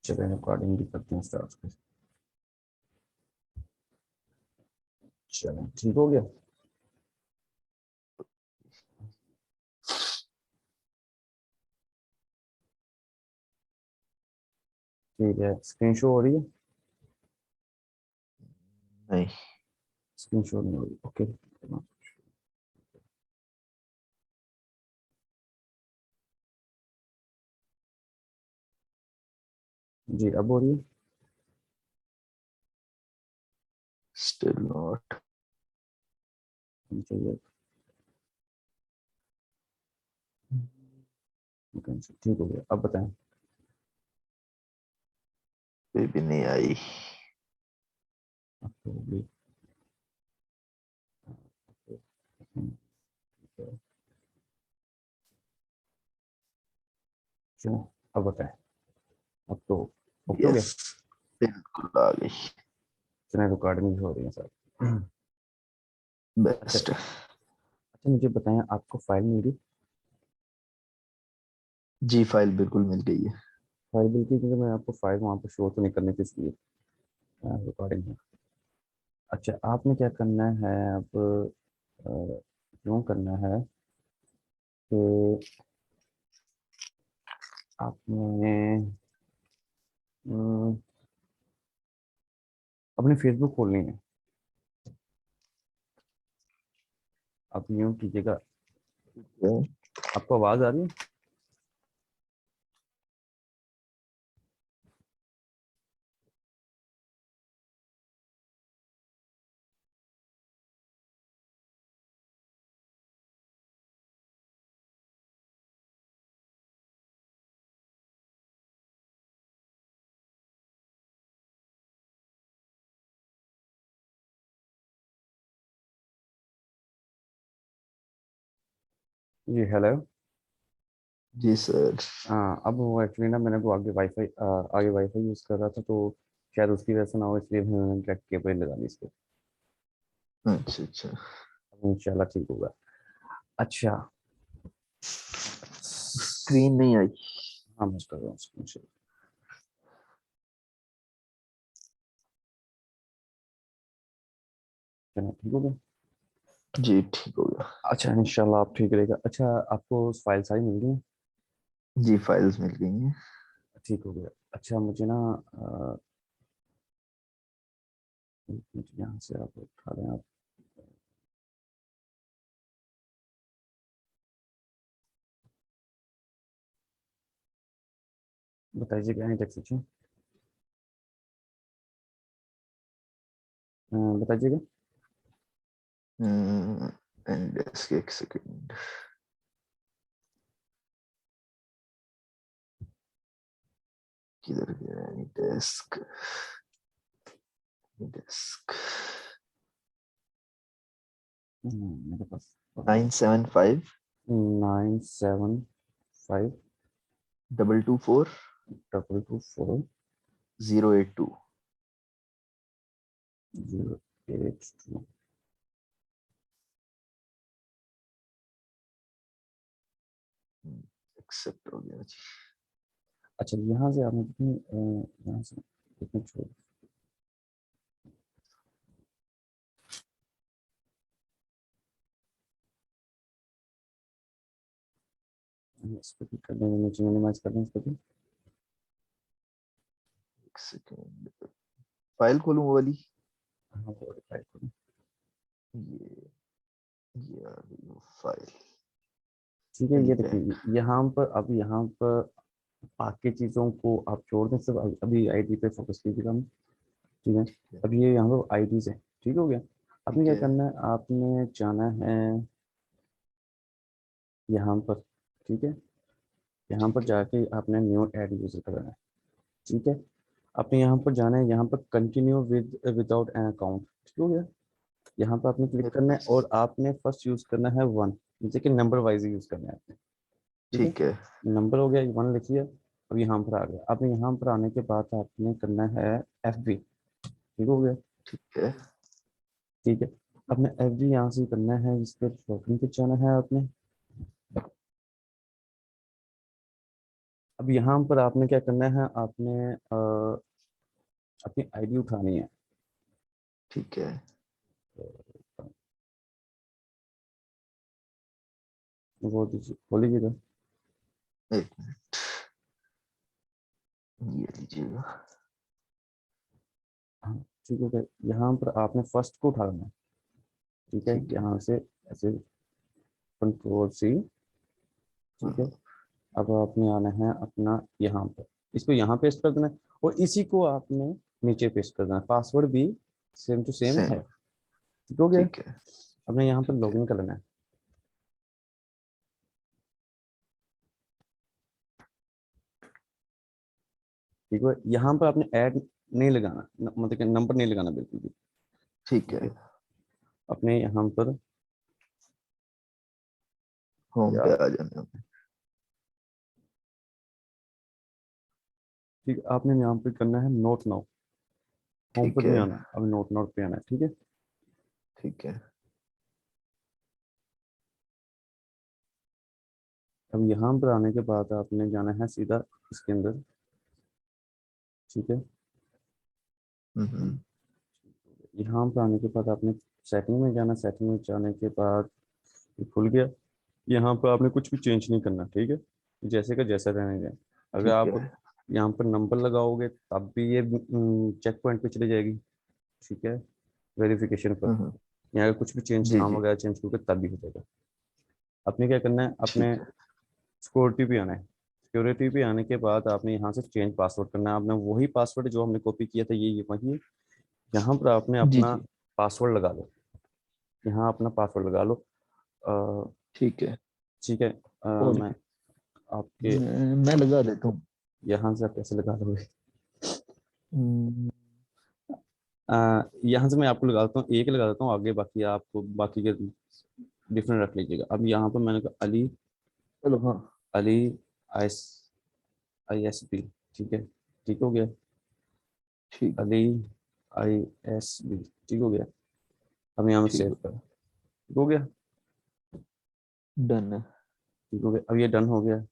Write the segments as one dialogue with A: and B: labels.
A: चलिए रिकॉर्डिंग भी करते हैं स्टार्ट कर। चलो ठीक हो गया। ठीक है, स्क्रीन शो हो रही है?
B: नहीं।
A: स्क्रीन शो नहीं हो रही, ओके। जी अब हो रही है।
B: Still not.
A: चाहिए ठीक हो गया, अब बताएं।
B: कोई भी नहीं आई।
A: अब तो हो गई। चलो अब बताएं। अब तो ओके हो गया।
B: यस, बिल्कुल आ गई।
A: चलिए रिकॉर्डिंग भी हो रही है सर। अच्छा
B: बेस्ट।
A: अच्छा, मुझे बताएं आपको फाइल मिल गई?
B: जी फाइल बिल्कुल मिल गई है।
A: फाइल मिल गई, क्योंकि मैं आपको फाइल वहाँ पर शो तो नहीं करनी थी, इसलिए रिकॉर्डिंग है। अच्छा, आपने क्या करना है अब? क्यों करना है कि आपने हम्म, अपनी फेसबुक खोलनी है। आप यूँ कीजिएगा। आपको आवाज़ आ रही है? जी हेलो।
B: जी सर।
A: हाँ, अब वो एक्चुअली ना मैंने वो आगे वाईफाई यूज़ कर रहा था, तो शायद उसकी वजह से ना हो, इसलिए मैंने डायरेक्ट केबल लगा ली इसको।
B: अच्छा अच्छा।
A: अब इंशाल्लाह ठीक होगा। अच्छा।
B: स्क्रीन नहीं आई।
A: हाँ मैं कर रहा हूँ screen share। चलो ठीक हो गया।
B: जी ठीक हो गया।
A: अच्छा इंशाल्लाह आप ठीक रहेगा। अच्छा, आपको फाइल सारी मिल गई?
B: जी फाइल्स मिल गई हैं।
A: ठीक हो गया। अच्छा मुझे ना मुझे यहाँ से आप उठा लें आप। बताइए क्या है टेक्स्ट सेक्शन। बताइएगा।
B: एंड डेस्क एक सेकंड। किधर गया डेस्क? डेस्क
A: मेरे पास
B: 975
A: 975
B: 224
A: 224
B: 082।
A: 082।
B: एक्सेप्ट हो गया जी।
A: अच्छा, यहाँ से आपने कितनी यहाँ से कितने छोड़? इसको भी कर देंगे, नीचे मिनिमाइज कर दें इसको भी।
B: एक सेकंड, फाइल खोलूं वो वाली।
A: हाँ वो रिप्लाई करूँ।
B: ये ये आ गई वो फाइल।
A: ठीक है, ये
B: एलिफेंट।
A: देखिए यहाँ पर, अब यहाँ पर बाकी चीज़ों को आप छोड़ दें, सिर्फ अभी आईडी पे फोकस कीजिएगा हम। ठीक है।
B: ठीक है।
A: अब ये यहाँ पर आईडीज है। ठीक हो गया। आपने
B: ठीक
A: क्या
B: है।
A: करना है, आपने जाना है यहाँ पर। ठीक है। यहाँ पर
B: ठीक है।
A: जाके आपने न्यू ऐड यूजर करना है। ठीक है। आपने यहाँ पर जाना है, यहाँ पर कंटिन्यू विदाउट एन अकाउंट। ठीक हो गया। यहाँ पर आपने क्लिक
B: मेरे
A: करना है
B: पास।
A: और आपने फर्स्ट यूज करना है वन। जैसे कि नंबर वाइज यूज करना है आपने। ठीक है।
B: ठीक है।
A: नंबर हो गया, वन लिखिए। अब यहाँ पर आ गया। आपने यहाँ पर आने के बाद आपने करना है एफ बी। ठीक हो गया।
B: ठीक है।
A: ठीक है। आपने एफ बी यहाँ से करना है, इस पर लॉगिन पे जाना है आपने। अब यहाँ पर आपने क्या करना है, आपने अपनी आईडी उठानी है।
B: ठीक है।
A: वो दीजिए, खोल लीजिएगा।
B: एक मिनट, ये लीजिएगा।
A: हाँ, ठीक है। यहाँ पर आपने फर्स्ट को उठाना है। ठीक है,
B: ठीक है।
A: यहाँ से ऐसे कंट्रोल सी। ठीक है,
B: हाँ,
A: अब आपने आना है अपना यहाँ पर, इसको यहाँ पेस्ट कर देना है और इसी को आपने नीचे पेस्ट कर देना है। पासवर्ड भी सेम टू सेम
B: सेम।
A: है। ठीक हो गया।
B: ठीक है।
A: अपने यहाँ पर
B: ठीक है।
A: लॉगिन कर लेना है। ठीक है, यहाँ पर आपने ऐड नहीं लगाना, मतलब कि नंबर नहीं लगाना बिल्कुल भी।
B: ठीक
A: ठीक
B: है।
A: है, अपने यहाँ पर
B: होम
A: या
B: पे आ जाना है।
A: ठीक है, आपने यहाँ पे करना है नोट नाउ। होम पर
B: ठीक है।
A: नहीं आना, अब नोट नाउ पे आना है। ठीक है,
B: ठीक है।
A: अब यहाँ पर आने के बाद आपने जाना है सीधा इसके अंदर। ठीक है,
B: हम्म।
A: यहाँ पर आने के बाद आपने सेटिंग में जाना। सेटिंग में जाने के बाद ये खुल गया। यहाँ पर आपने कुछ भी चेंज नहीं करना। ठीक है, जैसे का जैसा रहने दें। अगर
B: ठीक
A: आप
B: है।
A: यहाँ पर नंबर लगाओगे तब भी ये चेक पॉइंट पे चली जाएगी। ठीक है, वेरिफिकेशन पर
B: हम्म।
A: यहाँ कुछ भी चेंज,
B: जी
A: नाम
B: जी।
A: वगैरह चेंज करोगे तब भी हो जाएगा। आपने क्या करना है, अपने
B: ठीक है।
A: सिक्योरिटी पे आना है। सिक्योरिटी पे आने के बाद आपने यहाँ से चेंज पासवर्ड करना है। आपने वही पासवर्ड जो हमने कॉपी किया था, ये वही है। यहाँ पर आपने
B: जी
A: अपना
B: जी।
A: पासवर्ड लगा लो। यहाँ अपना पासवर्ड लगा लो। अ,
B: ठीक है।
A: ठीक है,
B: और
A: मैं आपके
B: मैं लगा देता हूँ।
A: यहाँ से आप कैसे लगा लोगे?
B: हम्म,
A: यहाँ से मैं आपको लगा देता हूँ, एक लगा देता हूँ आगे, बाकी आपको बाकी के डिफरेंट रख लीजिएगा। अब यहाँ पर मैंने कहा अली,
B: चलो हाँ।
A: Ali is ISB। ठीक है, ठीक हो गया।
B: ठीक।
A: अली ISB, ठीक हो गया। अब यहाँ में
B: ठीक
A: सेव
B: हो।
A: कर, ठीक हो गया।
B: डन है।
A: ठीक हो गया, अब ये डन हो गया।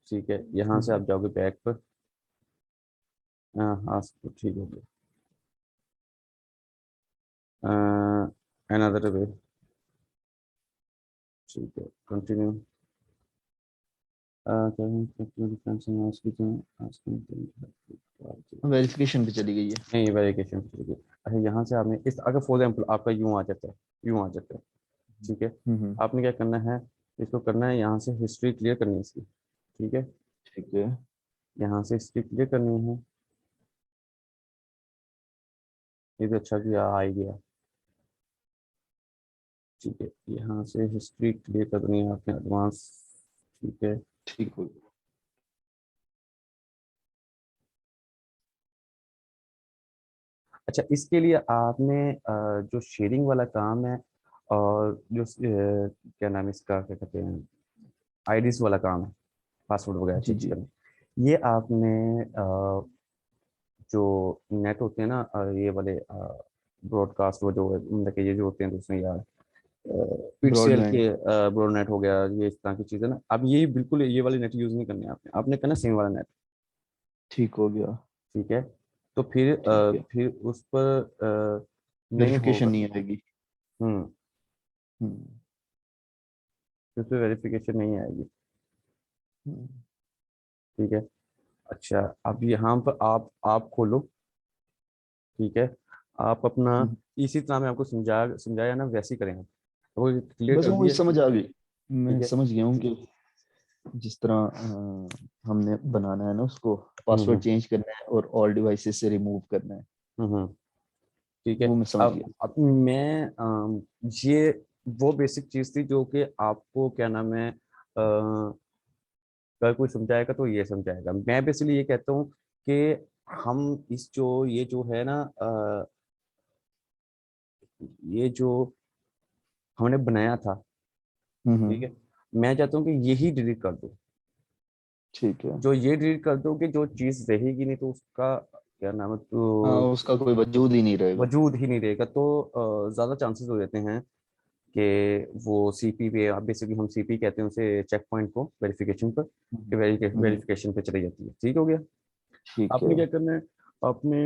A: ठीक है, यहाँ से
B: हम्म।
A: आप जाओगे बैक पर। हाँ हाँ, तो ठीक हो गया। Another way. ठीक है, कंटिन्यू।
B: वेरिफिकेशन पे चली गई है।
A: नहीं, वेरिफिकेशन। ठीक है, अच्छा यहाँ से आपने इस, अगर फॉर एग्जाम्पल आपका यूँ आ जाता है, यूँ आ जाता है। ठीक है,
B: हम्म।
A: आपने क्या करना है, इसको करना है यहाँ से हिस्ट्री क्लियर करनी है इसकी। ठीक है,
B: ठीक है।
A: यहाँ से हिस्ट्री क्लियर करनी है। ये भी अच्छा किया, आ ही गया। ठीक है, यहाँ से हिस्ट्री क्लियर करनी है आपने एडवांस। ठीक है,
B: ठीक हो गया।
A: अच्छा इसके लिए आपने जो शेयरिंग वाला काम है और जो क्या नाम है इसका, क्या कहते हैं, आईडीज वाला काम है, पासवर्ड वगैरह
B: जी
A: चेंज
B: जी।
A: करना, ये आपने जो नेट होते हैं ना, ये वाले ब्रॉडकास्ट, वो जो मतलब कि ये जो होते हैं दूसरे यार, पिक्सेल
B: ब्रॉडबैंड।
A: के ब्रॉड नेट हो गया, ये इस तरह की चीज़ें ना। अब ये बिल्कुल ये वाले नेट यूज़ नहीं करने, आपने आपने करना सिम वाला नेट।
B: ठीक हो गया।
A: ठीक है, तो फिर
B: ठीक है।
A: फिर उस पर नहीं
B: वेरिफिकेशन
A: होगा।
B: नहीं आएगी।
A: हम्म,
B: हम्म।
A: फिर उस पर वेरिफिकेशन नहीं आएगी।
B: हम्म।
A: ठीक है, अच्छा अब यहाँ पर आप खोलो। ठीक है, आप अपना
B: हम्म।
A: इसी तरह मैं आपको समझाया ना, वैसे ही करेंगे। वो क्लियर
B: बस
A: कर
B: वो
A: दिए।
B: समझ आ गई। मैं
A: ठीक है।
B: समझ गया हूँ कि जिस तरह हमने बनाना है ना उसको,
A: हम्म
B: पासवर्ड
A: हम्म
B: चेंज करना है और ऑल डिवाइसेस से रिमूव करना है।
A: हम्म, ठीक है।
B: वो मैं समझ गया।
A: अब मैं ये वो बेसिक चीज़ थी जो कि आपको क्या नाम है, अगर कोई समझाएगा तो ये समझाएगा। मैं बेसिकली ये कहता हूँ कि हम इस जो ये जो है ना, ये जो हमने बनाया था, ठीक
B: हम्म।
A: है, मैं चाहता हूँ कि यही डिलीट कर दो।
B: ठीक है।
A: जो ये डिलीट कर दो कि जो चीज़ रहेगी नहीं तो उसका क्या नाम है,
B: हाँ,
A: तो
B: उसका कोई वजूद ही नहीं रहेगा।
A: वजूद ही नहीं रहेगा। तो ज़्यादा चांसेस हो जाते हैं कि वो सीपी पे, बेसिकली हम सीपी कहते हैं उसे, चेक पॉइंट को वेरिफिकेशन पर,
B: हम्म,
A: वेरिफिकेशन पे चली जाती है। ठीक हो गया।
B: ठीक है।
A: आपने क्या करना है, आपने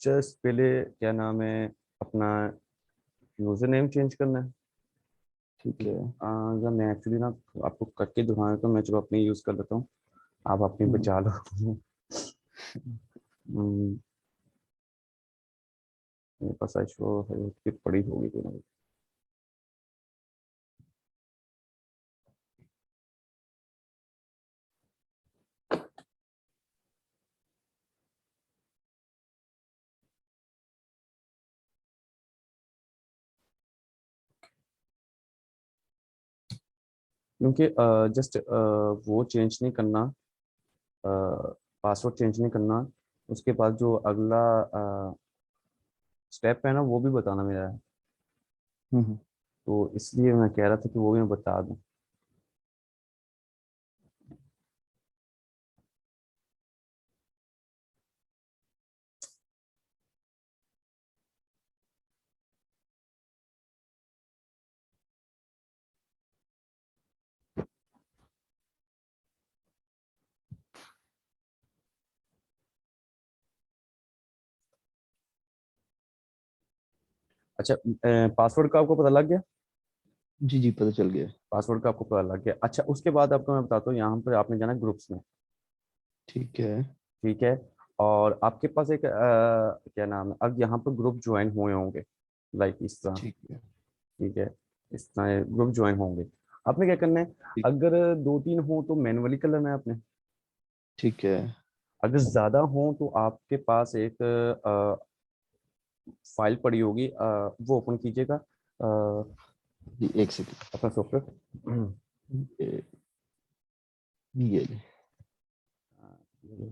A: जस्ट पहले क्या नाम है अपना यूजर नेम चेंज करना है।
B: ठीक
A: ठीक
B: है।
A: है। अगर मैं एक्चुअली ना आपको करके दिखाऊँ तो मैं चलो अपनी यूज कर लेता हूँ, आप अपनी
B: हम्म,
A: बचा लो। हम्म, मेरे पास आई शो है उसकी पड़ी होगी कोई ना कोई। क्योंकि जस्ट वो चेंज नहीं करना, पासवर्ड चेंज नहीं करना, उसके बाद जो अगला स्टेप है ना वो भी बताना मेरा है।
B: हम्म,
A: तो इसलिए मैं कह रहा था कि वो भी मैं बता दूं। अच्छा, पासवर्ड का आपको पता लग गया?
B: जी जी, पता चल गया।
A: पासवर्ड का आपको पता लग गया। अच्छा, उसके बाद आपको मैं बताता हूँ, यहाँ पर आपने जाना ग्रुप्स में।
B: ठीक है।
A: ठीक है। और आपके पास एक क्या नाम है, अब यहाँ पर ग्रुप ज्वाइन हुए होंगे, लाइक इस तरह।
B: ठीक है।
A: ठीक है। इस तरह ग्रुप ज्वाइन होंगे। आपने क्या करना है,
B: ठीक।
A: अगर दो तीन हो तो मैनुअली कर लेना है आपने।
B: ठीक है।
A: अगर ज्यादा हो तो आपके पास एक फाइल पड़ी होगी, वो ओपन कीजिएगा
B: जी, एक सेकंड।
A: अपना सॉफ्टवेयर।
B: ये ये ले।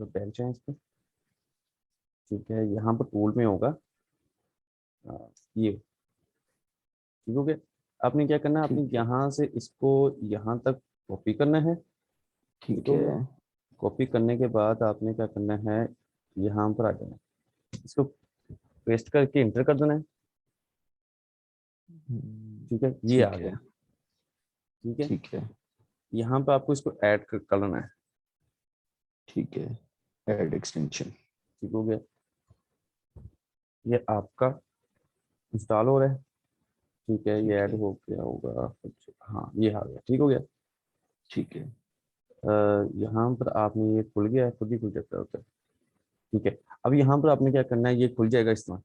A: बेंच है इस पे। ठीक है, यहाँ पर टूल में होगा ये। ठीक हो गया। आपने क्या करना है, आपने
B: ठीक है।
A: यहाँ से इसको यहाँ तक कॉपी करना है। ठीक
B: ठीक
A: हो
B: है।
A: गया। कॉपी करने के बाद आपने क्या करना है, यहाँ पर आ जाना है, इसको पेस्ट करके इंटर कर देना है। ठीक है, ये आ
B: ठीक
A: गया।
B: है।
A: ठीक है।
B: ठीक है।
A: यहाँ पे आपको इसको ऐड कर लेना है।
B: ठीक है। Add extension.
A: ठीक हो गया। ये आपका इंस्टॉल हो रहा है। ठीक है, ये
B: ठीक
A: ऐड
B: है।
A: हो गया होगा कुछ, हाँ ये आ गया। ठीक हो गया।
B: ठीक है।
A: यहाँ पर आपने ये खुल गया है, खुद ही खुल जाता है होता है। ठीक है। अब यहाँ पर आपने क्या करना है, ये खुल जाएगा इस तरह।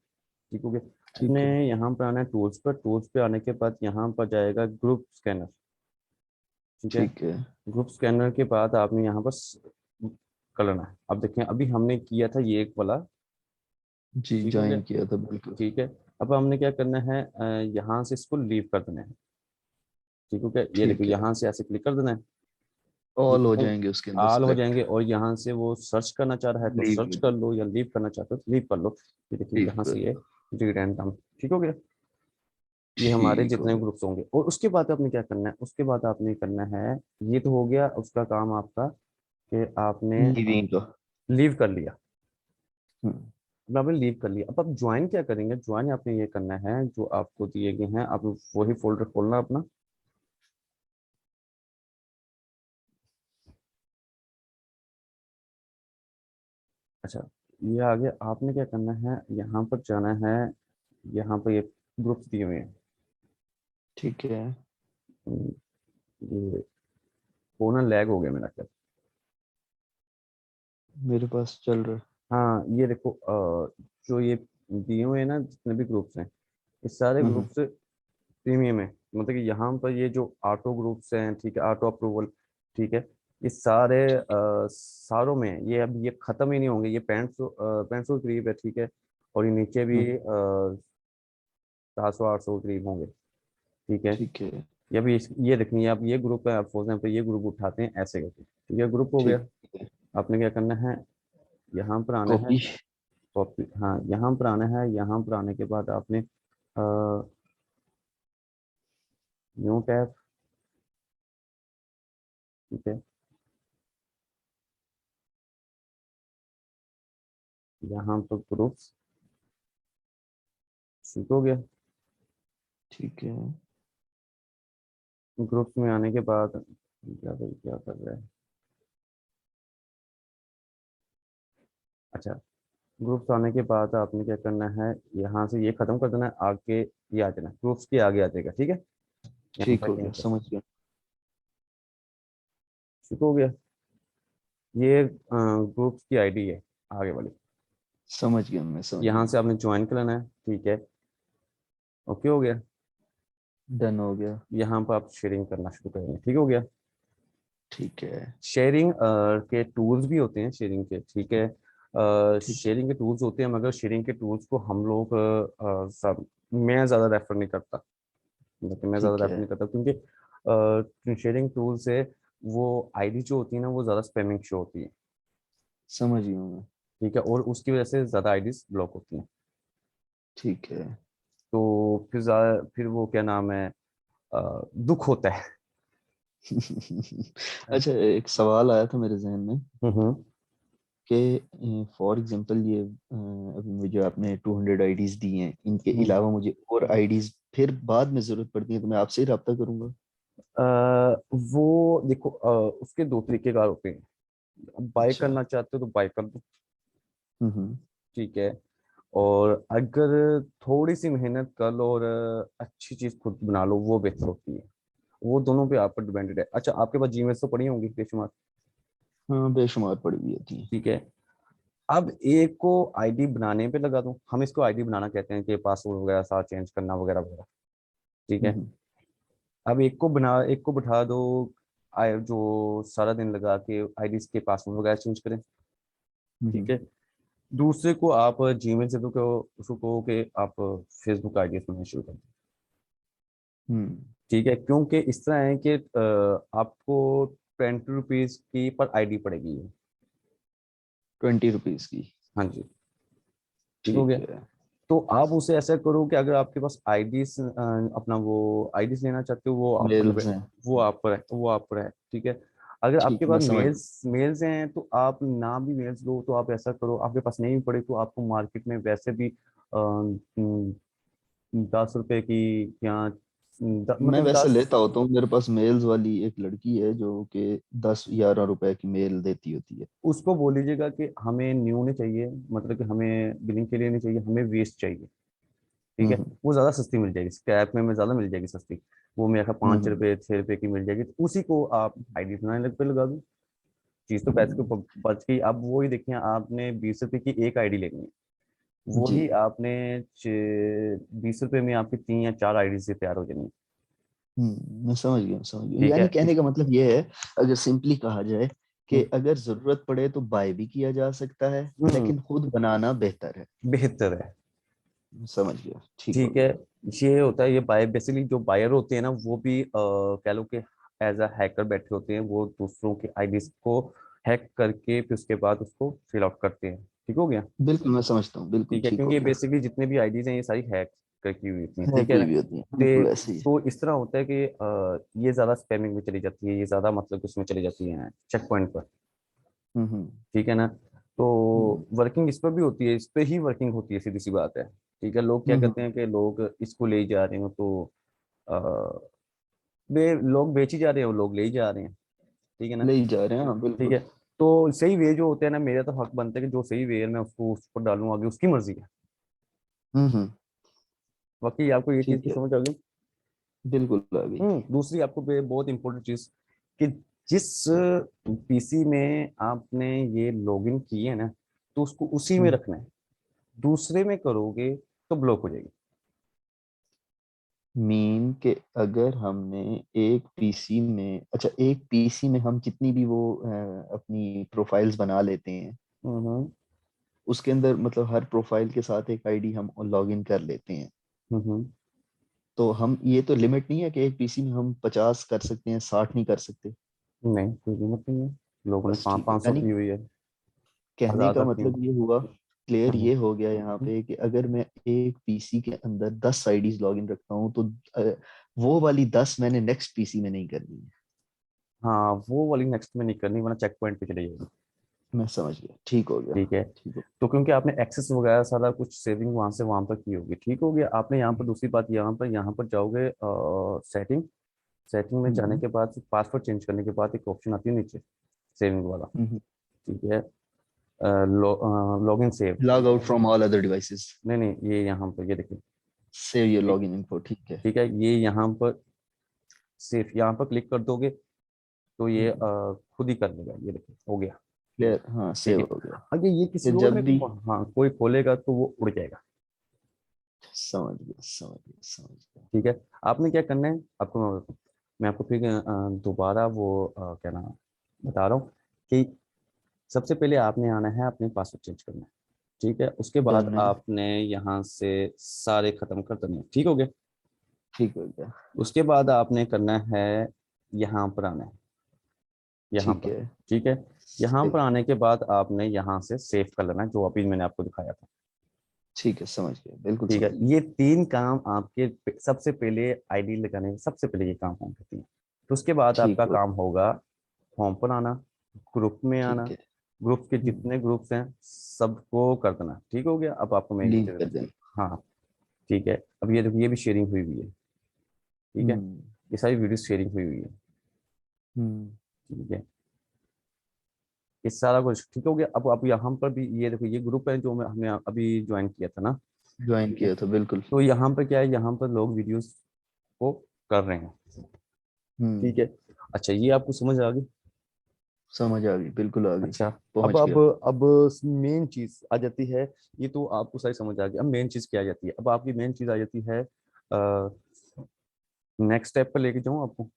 A: ठीक हो गया। अपने
B: ठीक है।
A: यहाँ पर आना है टूल्स पर, टूल्स पे आने के बाद यहाँ पर जाएगा ग्रुप स्कैनर। ठीक है।
B: ठीक है।
A: ग्रुप स्कैनर के बाद आपने यहाँ पर कर लेना है। अब देखें, अभी हमने किया था ये एक वाला।
B: जी,
A: ठीक हो गया।
B: ज्वाइन किया था बिल्कुल।
A: ठीक है। अब हमने क्या करना है, यहाँ से इसको लीव कर देना है। ठीक हो गया, ये देखो
B: ठीक है।
A: यहाँ से ऐसे क्लिक कर देना है।
B: ऑल हो
A: ठीक है।
B: जाएंगे उसके अंदर
A: आल हो
B: सिलेक्ट।
A: जाएंगे, और यहाँ से वो सर्च करना चाह रहा है तो
B: लीव
A: सर्च
B: विद।
A: कर लो, या लीव करना चाहते हो तो लीव कर लो। ये देखिए
B: लीव
A: यहाँ
B: कर
A: से ये
B: लो।
A: Read and down. ठीक हो गया। ये हमारे
B: ठीक हो
A: जितने
B: गया।
A: ग्रुप्स होंगे, और उसके बाद आपने क्या करना है, उसके बाद आपने करना है, ये तो हो गया उसका काम आपका, कि आपने
B: लीविंग का।
A: लीव कर लिया।
B: हम्म,
A: अब आपने लीव कर लिया, अब आप ज्वाइन क्या करेंगे, ज्वाइन आपने ये करना है जो आपको दिए गए हैं, आप वही फोल्डर खोलना अपना। अच्छा, ये आ गया। आपने क्या करना है, यहाँ पर जाना है, यहाँ पर ये ग्रुप्स दिए हुए हैं।
B: ठीक है।
A: हम्म, ये फोन ना लैग हो गया मेरा क्या।
B: मेरे पास चल रहा है।
A: हाँ ये देखो, जो ये दिए हुए हैं ना जितने भी ग्रुप्स हैं, ये सारे
B: हम्म,
A: ग्रुप्स प्रीमियम है। मतलब कि यहाँ पर ये जो ऑटो ग्रुप्स हैं, ठीक है, ऑटो अप्रूवल। ठीक है। ये सारे सारों में ये अब ये खत्म ही नहीं होंगे, ये 500 के करीब है। ठीक है। और ये नीचे भी
B: हम्म,
A: 700 800 के करीब होंगे। ठीक है।
B: ठीक है।
A: ये भी ये देखनी है, अब ये ग्रुप है, आप फॉर एग्जाम्पल ये ग्रुप उठाते हैं ऐसे करके। ठीक है, ग्रुप हो गया।
B: ठीक है।
A: आपने क्या करना है, यहाँ पर आना है,
B: कॉपी।
A: कॉपी, हाँ यहाँ पर आना है। यहाँ पर आने के बाद आपने न्यू टैब। ठीक है। यहाँ पर ग्रुप्स। ठीक हो गया।
B: ठीक है।
A: ग्रुप्स में आने के बाद क्या कर रहा है? अच्छा, ग्रुप्स आने के बाद आपने क्या करना है, यहाँ से ये खत्म कर देना है, आगे ये आ जाना, ग्रुप्स के आगे आ जाएगा, ठीक है। यहाँ
B: ठीक
A: पर
B: हो गया,
A: enter,
B: समझ गया।
A: शुरू हो गया। ये ग्रुप्स की आईडी है आगे वाली।
B: समझ गया, मैं समझ
A: यहाँ
B: गया।
A: से आपने ज्वाइन कर लेना है, ठीक है। ओके हो गया।
B: डन हो गया।
A: यहाँ पर आप शेयरिंग करना शुरू करेंगे, ठीक हो गया।
B: ठीक है।
A: शेयरिंग के टूल्स भी होते हैं शेयरिंग के, ठीक है।
B: ठीक है।
A: शेयरिंग के टूल्स होते हैं, मगर शेयरिंग के टूल्स को हम लोग सब, मैं ज़्यादा रेफर नहीं करता, लेकिन मैं ज़्यादा
B: ठीक
A: रेफर
B: है।
A: नहीं करता क्योंकि शेयरिंग टूल से वो आईडी जो होती है ना, वो ज़्यादा स्पैमिंग शो होती है,
B: समझ गया मैं।
A: ठीक है, और उसकी वजह से ज़्यादा आईडीज ब्लॉक होती हैं।
B: ठीक है।
A: तो फिर वो क्या नाम है, दुख होता है।
B: अच्छा, एक सवाल आया था मेरे जहन में
A: हम्म।
B: कि फॉर एग्जांपल ये अभी मुझे आपने 200 आईडीज दी हैं, इनके
A: हम्म।
B: अलावा मुझे और आईडीज फिर बाद में जरूरत पड़ती है, तो मैं आपसे ही रब्ता करूंगा।
A: अ, वो देखो, उसके दो तरीके कार होते हैं। बाय
B: अच्छा।
A: करना चाहते हो तो बाय कर दो,
B: हम्म।
A: ठीक है। और अगर थोड़ी सी मेहनत कर लो और अच्छी चीज खुद बना लो, वो बेहतर होती है। वो दोनों पे आप पर डिपेंडेड है। अच्छा, आपके पास जीमेल तो पड़ी होंगी बेशुमार,
B: हाँ, बेशुमार पड़ी हुई होती है।
A: ठीक है। अब एक को आईडी बनाने पे लगा दूं, हम इसको आईडी बनाना कहते हैं कि पासवर्ड वगैरह सारा चेंज करना वगैरह वगैरह, ठीक है।
B: हम्म।
A: अब एक को बिठा दो, जो सारा दिन लगा के आईडी के पासवर्ड वगैरह चेंज करें, ठीक
B: हम्म।
A: है। दूसरे को आप जीमेल से तो उसको कहो कि आप फेसबुक आईडी बनाना शुरू कर दो,
B: हम्म।
A: ठीक है। क्योंकि इस तरह है कि आपको 20 रुपीज की पर आईडी पड़ेगी ये।
B: 20 रुपीज की।
A: हाँ जी, ठीक हो
B: ठीक
A: गया।
B: है।
A: तो आप उसे ऐसा करो कि अगर आपके पास आईडीज, अपना वो आईडीज लेना चाहते हो, वो आप पर
B: मेल्स हैं।
A: वो आप पर है, ठीक है। अगर आपके
B: ठीक है, मैं
A: पास
B: समझ गया।
A: मेल्स मेल्स हैं तो आप ना भी मेल्स लो, तो आप ऐसा करो, आपके पास नहीं भी पड़े तो आपको मार्केट में वैसे भी 10 रुपए की, या
B: मैं
A: मतलब
B: वैसे
A: 10,
B: लेता होता हूँ, मेरे पास मेल्स वाली एक लड़की है जो कि 10-11 रुपए की मेल देती होती है।
A: उसको बोल लीजिएगा कि हमें न्यू नहीं चाहिए, मतलब कि हमें बिलिंग के लिए नहीं चाहिए, हमें वेस्ट चाहिए, ठीक है।
B: हम्म।
A: वो ज़्यादा सस्ती मिल जाएगी, स्क्रैप में ज़्यादा मिल जाएगी सस्ती। वो मेरे ख्याल पाँच
B: हम्म।
A: रुपये 6 रुपये की मिल जाएगी, तो उसी को आप आईडी बनाने पे लगा दो। चीज़ तो पैसे के
B: हम्म।
A: ऊपर बच गई। अब वो ही देखिए, आपने 20 रुपए की एक आईडी लेनी है, वो
B: जी।
A: ही आपने 20 रुपए में आपकी 3 या 4 आईडी से तैयार हो जानी है,
B: मैं समझ गया, समझ गया।
A: ठीक है।
B: यानी कहने का मतलब ये है, अगर सिंपली कहा जाए कि
A: हम्म।
B: अगर जरूरत पड़े तो बाय भी किया जा सकता है,
A: हम्म,
B: लेकिन खुद बनाना बेहतर है।
A: बेहतर है,
B: समझ गया, ठीक हो
A: ठीक है।
B: गया।
A: ये होता है, ये बाय बेसिकली जो बायर होते हैं ना, वो भी कह लो कि एज अ हैकर बैठे होते हैं, वो दूसरों के आईडीज को हैक करके फिर उसके बाद उसको फिल आउट करते हैं, ठीक हो गया।
B: बिल्कुल, मैं समझता हूँ, बिल्कुल
A: ठीक है,
B: ठीक हो
A: क्योंकि
B: गया।
A: बेसिकली जितने भी आईडीज हैं ये सारी हैक करकी हुई थी,
B: है
A: ठीक है
B: कोई
A: ना।
B: भी होती है, बिल्कुल ऐसे ही।
A: तो इस तरह होता है कि ये ज्यादा स्पैमिंग में चली जाती है, ये ज्यादा मतलब कि उसमें चली जाती है चेक पॉइंट पर,
B: हम्म।
A: ठीक है ना। तो
B: हम्म।
A: वर्किंग इस पर भी होती है, इस पे ही वर्किंग होती है, सीधी सी बात है, ठीक है। लोग क्या
B: हम्म।
A: कहते हैं कि लोग इसको ले जा रहे हो तो अ, लोग बेच ही जा रहे हो, लोग ले ही जा रहे हैं, ठीक है ना।
B: ले ही जा रहे हैं, हाँ
A: ठीक है।
B: बिल्कुल।
A: तो सही वे जो होते हैं ना, मेरा तो हक बनता है कि जो सही वे है मैं उसको उस पर डालूं, आगे उसकी मर्जी है।
B: हम्म।
A: बाकी आपको ये चीज
B: ठीक
A: की
B: है,
A: समझ आ गई।
B: बिल्कुल आ गई।
A: दूसरी आपको बहुत इंपॉर्टेंट चीज, कि जिस पीसी में आपने ये लॉगिन किए है ना, तो उसको उसी में
B: हम्म।
A: रखना है। दूसरे में करोगे तो ब्लॉक हो जाएगी।
B: मीन के अगर हमने एक पीसी में, अच्छा एक पीसी में हम जितनी भी वो अपनी प्रोफाइल्स बना लेते हैं,
A: हम्म।
B: उसके अंदर मतलब हर प्रोफाइल के साथ एक आईडी हम लॉग इन कर लेते हैं,
A: हम्म।
B: तो हम ये तो लिमिट नहीं है कि एक पीसी में हम 50 कर सकते हैं, 60 नहीं कर सकते?
A: नहीं, कोई कीमत नहीं है, लोगों ने
B: बस
A: पाँच
B: ठीक है,
A: पाँच सौ
B: यानी
A: की हुई है,
B: कहने
A: हजार
B: का
A: तक की
B: मतलब
A: है।
B: ये हुआ, क्लियर
A: हाँ।
B: ये हो गया यहाँ पे कि अगर मैं एक पीसी के अंदर 10 आईडीज लॉग इन रखता हूँ तो वो वाली 10 मैंने नेक्स्ट पीसी में नहीं करनी है।
A: हाँ, वो वाली नेक्स्ट में नहीं करनी, वरना चेक पॉइंट पे चली जाएगी,
B: मैं समझ गया, ठीक हो गया।
A: ठीक है।
B: ठीक हो।
A: तो क्योंकि आपने एक्सेस वगैरह सारा कुछ सेविंग वहां से वहां पर की होगी, ठीक हो गया। आपने यहाँ पर दूसरी बात, यहाँ पर जाओगे सेटिंग, सेटिंग में जाने के बाद पासवर्ड चेंज करने के बाद एक ऑप्शन आती है नीचे सेविंग वाला, ठीक है, log in save.
B: Log out from all other devices,
A: नहीं नहीं, ये यहाँ पर ये देखिए,
B: सेव योर लॉगिन इन्फो, ठीक है।
A: ठीक है, ये यहाँ पर सेव, यहाँ पर क्लिक कर दोगे तो ये खुद ही कर देगा, ये देखिए हो गया,
B: क्लियर, हाँ
A: ठीक
B: सेव
A: है।
B: हो गया।
A: अगर ये किसी
B: फिर
A: और
B: जब
A: में
B: भी,
A: हाँ कोई खोलेगा तो वो उड़ जाएगा,
B: समझ गया समझ गया समझ गया।
A: ठीक है। आपने क्या करना है, आपको मैं आपको फिर दोबारा वो क्या नाम बता रहा हूँ कि सबसे पहले आपने आना है अपने पासवर्ड चेंज करना है, ठीक है, उसके बाद
B: डन है,
A: आपने यहाँ से सारे खत्म कर देने हैं, ठीक हो गया।
B: ठीक हो गया।
A: उसके बाद आपने करना है यहाँ पर आना है, यहाँ
B: ठीक
A: पर,
B: है,
A: ठीक है, यहाँ
B: सेव,
A: पर आने के बाद आपने यहाँ से सेव कर लेना है जो अभी मैंने आपको दिखाया था,
B: ठीक है, समझ गया, बिल्कुल
A: ठीक है।
B: समझ गया।
A: ये तीन काम आपके सबसे पहले आईडी लगाने सबसे पहले ये काम होंगे तीन, तो उसके बाद
B: ठीक
A: आपका
B: हो,
A: काम होगा होम पर आना, ग्रुप में आना,
B: ठीक है।
A: ग्रुप के जितने ग्रुप्स हैं सबको कर देना, ठीक हो गया। अब आपको मैं
B: लीव
A: नीचे
B: कर
A: देखो,
B: देना।
A: हाँ ठीक है, अब ये देखो ये भी शेयरिंग हुई हुई है, ठीक है,
B: हम्म
A: ये सारी वीडियो शेयरिंग हुई हुई है,
B: हम्म।
A: ठीक है, ये सारा कुछ ठीक हो गया। अब आप यहाँ पर भी ये देखो ये ग्रुप है जो मैं हमने अभी ज्वाइन किया था ना,
B: ज्वाइन
A: ठीक है,
B: किया था, बिल्कुल।
A: तो यहाँ पर क्या है, यहाँ पर लोग वीडियोस को कर रहे हैं, ठीक
B: हम्म,
A: है। अच्छा ये आपको समझ आ गई।
B: समझ आ गई, बिल्कुल आ गई,
A: अच्छा, अब
B: पहुंच
A: अब
B: गया।
A: अब मेन चीज आ जाती है, ये तो आपको सारी समझ आ गई, अब मेन चीज क्या आ जाती है, अब आपकी मेन चीज आ जाती है नेक्स्ट स्टेप पर लेके जाऊँ आपको।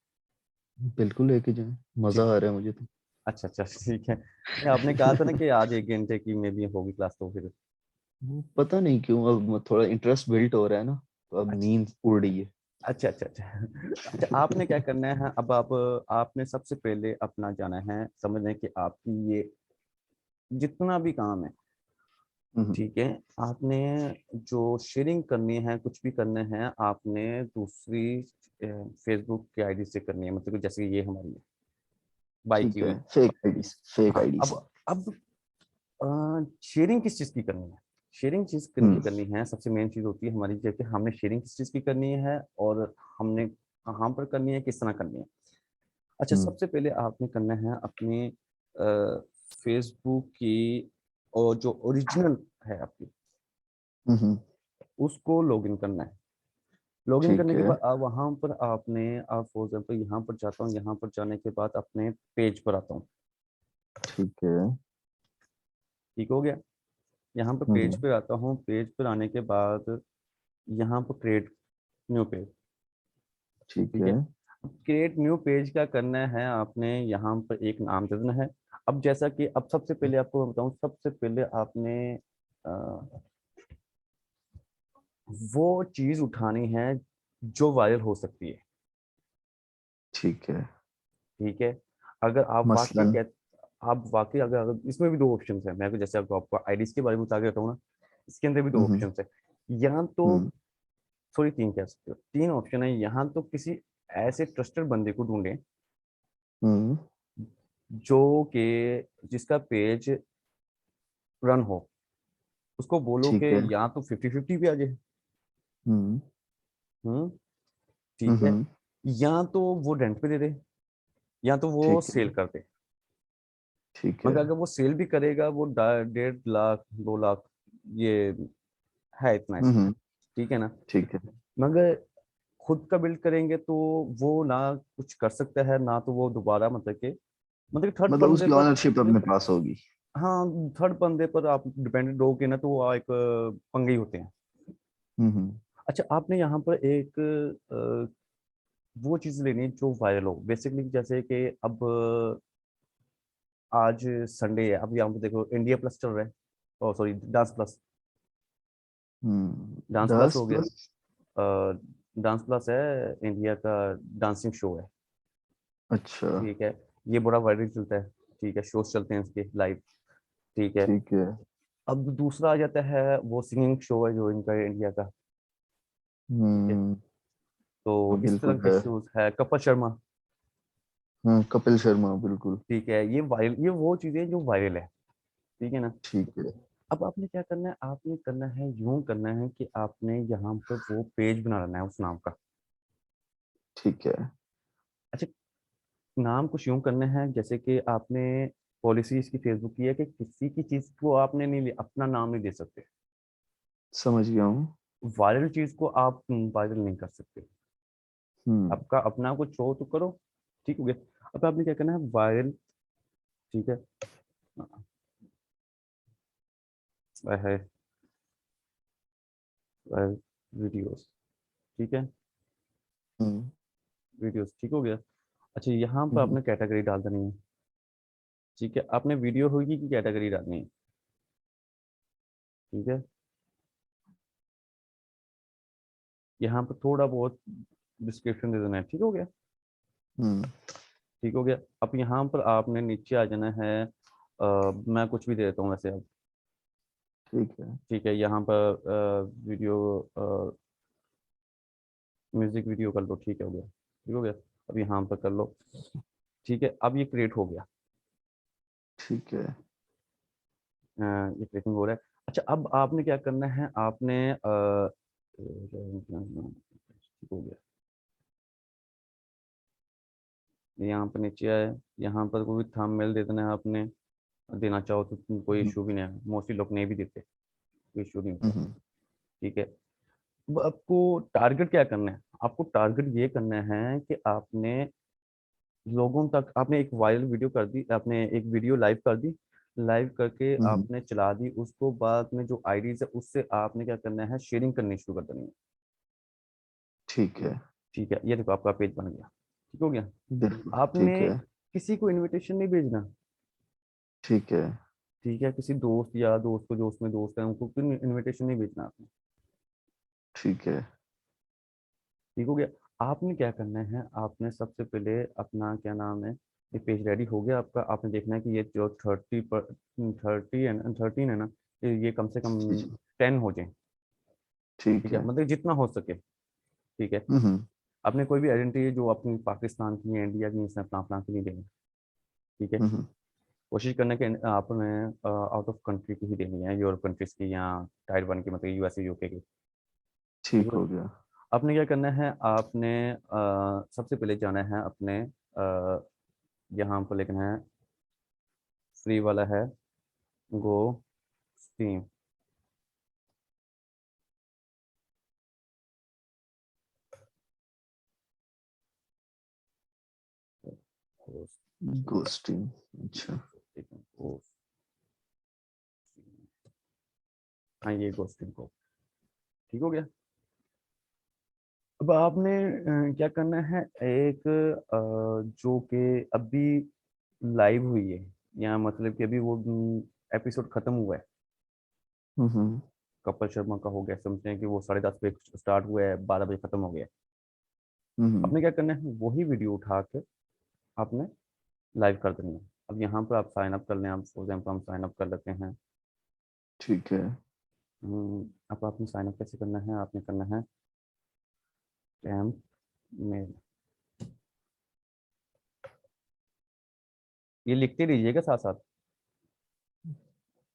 B: बिल्कुल लेके जाए, मजा
A: ठीक,
B: आ रहा है मुझे तो।
A: अच्छा अच्छा ठीक है, नहीं आपने कहा था ना कि आज 1 घंटे की में भी होगी क्लास, तो फिर
B: वो पता नहीं क्यों अब थोड़ा इंटरेस्ट बिल्ट हो रहा है ना, तो अब
A: अच्छा
B: नींद उड़ रही है।
A: अच्छा अच्छा अच्छा अच्छा, आपने क्या करना है अब, आप आपने सबसे पहले अपना जाना है समझने कि आपकी ये जितना भी काम है,
B: हम्म,
A: ठीक है, आपने जो शेयरिंग करनी है कुछ भी करने हैं आपने दूसरी फेसबुक की आईडी से करनी है, मतलब कि जैसे ये हमारी है बाइक की
B: ठीक है,
A: हुई।
B: फेक आईडीज, फेक
A: हाँ
B: आईडीज।
A: अब शेयरिंग किस चीज़ की करनी है, शेयरिंग चीज़
B: हम्म
A: करनी है, सबसे मेन चीज़ होती है हमारी कि हमने शेयरिंग किस चीज़ की करनी है और हमने कहाँ पर करनी है, किस तरह करनी है। अच्छा
B: हम्म
A: सबसे पहले आपने करना है अपनी फेसबुक की और जो ओरिजिनल है आपकी
B: हम्म।
A: उसको लॉगिन करना है। लॉगिन
B: ठीक
A: करने के
B: है,
A: बाद आप वहाँ पर आपने आप फॉर एग्जाम्पल यहाँ पर जाता हूँ, यहाँ पर जाने के बाद अपने पेज पर आता हूँ,
B: ठीक है।
A: ठीक हो गया। यहाँ पर पेज
B: हम्म,
A: पे आता हूँ, पेज पर आने के बाद यहाँ पर क्रिएट न्यू पेज,
B: ठीक
A: ठीक
B: है।
A: है। क्रिएट न्यू पेज क्या करना है आपने यहाँ पर एक नाम दे देना है। अब जैसा कि अब सबसे पहले आपको मैं बताऊँ, सबसे पहले आपने अ, वो चीज़ उठानी है जो वायरल हो सकती है,
B: ठीक है।
A: ठीक है। अगर आप वाकई
B: मसलन।
A: कह आप वाकई अगर इसमें भी दो ऑप्शन है, मैं जैसे आपको आईडीज के बारे में बता के रहा हूँ ना, इसके अंदर भी दो
B: हम्म
A: ऑप्शन है, या तो
B: हम्म
A: सॉरी तीन कह सकते हो, तीन ऑप्शन है, यहाँ तो किसी ऐसे ट्रस्टेड बंदे को ढूंढें
B: हम्म।
A: जो कि जिसका पेज रन हो, उसको बोलो कि
B: ठीक है।
A: या तो 50-50 भी आ जाए,
B: हम्म
A: हम्म, ठीक है,
B: हम्म।
A: या तो वो रेंट पे दे दे, या तो वो
B: ठीक
A: सेल
B: है।
A: कर दे।
B: ठीक है।
A: मगर अगर वो सेल भी करेगा वो 1.5 लाख 2 लाख ये है, इतना इसमें,
B: हम्म।
A: ठीक है ना।
B: ठीक है।
A: मगर खुद का बिल्ड करेंगे तो वो ना कुछ कर सकता है, ना तो वो दोबारा मतलब कि थर्ड
B: मतलब
A: बंदे
B: उसकी
A: पर,
B: ऑनरशिप अपने पास होगी।
A: हाँ थर्ड बंदे पर आप डिपेंडेंट रहोगे ना तो वो एक पंगे ही होते हैं।
B: हम्म।
A: अच्छा आपने यहाँ पर एक वो चीज़ लेनी है जो वायरल हो बेसिकली, जैसे कि अब आज संडे है, अब यहाँ पे देखो इंडिया प्लस चल रहा है, oh sorry dance plus, dance plus
B: 10
A: हो गया,
B: प्लस।
A: डांस प्लस है इंडिया का डांसिंग शो है,
B: अच्छा।
A: ठीक है, ये बड़ा वायरल चलता है, ठीक है, शोज चलते हैं इसके लाइव, ठीक है।
B: ठीक है।
A: अब दूसरा आ जाता है वो सिंगिंग शो है जो इनका इंडिया का, ठीक है,
B: हम्म। हाँ
A: तो इस तरह
B: बिल्कुल
A: के
B: है।
A: शोज है, कपिल शर्मा,
B: हाँ कपिल शर्मा, बिल्कुल।
A: ठीक है, ये वायरल, ये वो चीजें जो वायरल है, ठीक है ना।
B: ठीक है।
A: अब आपने क्या करना है, आपने करना है यूं करना है कि आपने यहाँ पर वो पेज बना लेना है उस नाम का,
B: ठीक है।
A: नाम कुछ यूं करने हैं जैसे कि आपने पॉलिसी इसकी फेसबुक की है कि किसी की चीज को आपने नहीं अपना नाम नहीं दे सकते।
B: समझ गया हूँ।
A: वायरल चीज को आप वायरल नहीं कर सकते।
B: हम्म।
A: आपका अपना कुछ हो तो करो, ठीक हो गया। अब आपने क्या करना है, वायरल, ठीक है, है वायरल वीडियोस, ठीक है,
B: हम्म।
A: वीडियोस, ठीक हो गया। अच्छा, यहाँ पर
B: हम्म।
A: आपने कैटेगरी डाल देनी है, ठीक है, आपने वीडियो होगी कि कैटेगरी डालनी है, ठीक है। यहाँ पर थोड़ा बहुत डिस्क्रिप्शन दे देना है, ठीक हो गया,
B: हम्म।
A: ठीक हो गया। अब यहाँ पर आपने नीचे आ जाना है, मैं कुछ भी दे देता हूँ वैसे अब,
B: ठीक है।
A: ठीक है। यहाँ पर वीडियो, म्यूजिक वीडियो कर लो, ठीक है, हो गया, ठीक हो गया। अब यहाँ पर कर लो, ठीक है। अब ये क्रिएट हो गया,
B: ठीक है।
A: ये क्रिएटिंग हो रहा है। अच्छा, अब आपने क्या करना है, आपने ठीक हो गया, यहाँ पर नीचे आए, यहाँ पर कोई थंबनेल दे देना है आपने, देना चाहो तो कोई
B: हम्म।
A: इशू भी नहीं है, मोस्टली लोग नहीं भी देते, कोई इशू नहीं होता,
B: हम्म।
A: ठीक है। अब आपको टारगेट क्या करना है, आपको टारगेट ये करना है कि आपने लोगों तक, आपने एक वायरल वीडियो कर दी, आपने एक वीडियो लाइव कर दी, लाइव करके
B: हम्म।
A: आपने चला दी, उसको बाद में जो आईडीज है उससे आपने क्या करना है, शेयरिंग करनी शुरू कर देनी है,
B: ठीक है।
A: ठीक है। ये देखो आपका पेज बन गया, ठीक हो गया।
B: बिल्कुल
A: आपने
B: ठीक है।
A: किसी को इनविटेशन नहीं भेजना,
B: ठीक है।
A: ठीक है, किसी दोस्त या दोस्त को, जो उसमें दोस्त है उनको इनविटेशन नहीं भेजना आपने,
B: ठीक है।
A: ठीक हो गया। आपने क्या करना है, आपने सबसे पहले अपना क्या नाम है, ये पेज रेडी हो गया आपका, आपने देखना है कि ये जो 13 है ना, ये कम से कम
B: ठीक
A: 10 हो जाए,
B: ठीक
A: ठीक है,
B: है।
A: मतलब जितना हो सके, ठीक है।
B: हम्म।
A: आपने कोई भी आइडेंटिटी जो अपनी पाकिस्तान की है, इंडिया की, इसमें अपना अपना की नहीं देनी, ठीक है।
B: हम्म।
A: कोशिश करना कि आपने आउट ऑफ कंट्री की ही देनी है, यूरोप कंट्रीज की या टायर 1 की, मतलब यूएसए यूके की, ठीक
B: ठीक
A: है।
B: हो गया।
A: आपने क्या करना है, आपने सबसे पहले जाना है अपने, यहाँ पर लिखना है, फ्री वाला है, गो स्टीम,
B: गोस्टिंग। अच्छा।
A: हाँ, ये गो स्टीम को, ठीक हो गया। अब आपने क्या करना है, एक जो कि अभी लाइव हुई है, या मतलब कि अभी वो एपिसोड खत्म हुआ है,
B: हम्म।
A: कपिल शर्मा का हो गया, समझते हैं कि वो 10:30 पे स्टार्ट हुआ है, 12 बजे खत्म हो गया।
B: हम्म।
A: आपने क्या करना है, वही वीडियो उठा के आपने लाइव कर देनी है। अब यहाँ पर आप साइन अप कर लें, आप फॉर एग्जाम्पल हम साइन अप कर लेते हैं।
B: ठीक है।
A: अब आपने साइन अप कैसे करना है, आपने करना है कैंप में, ये लिखते रहिएगा साथ साथ,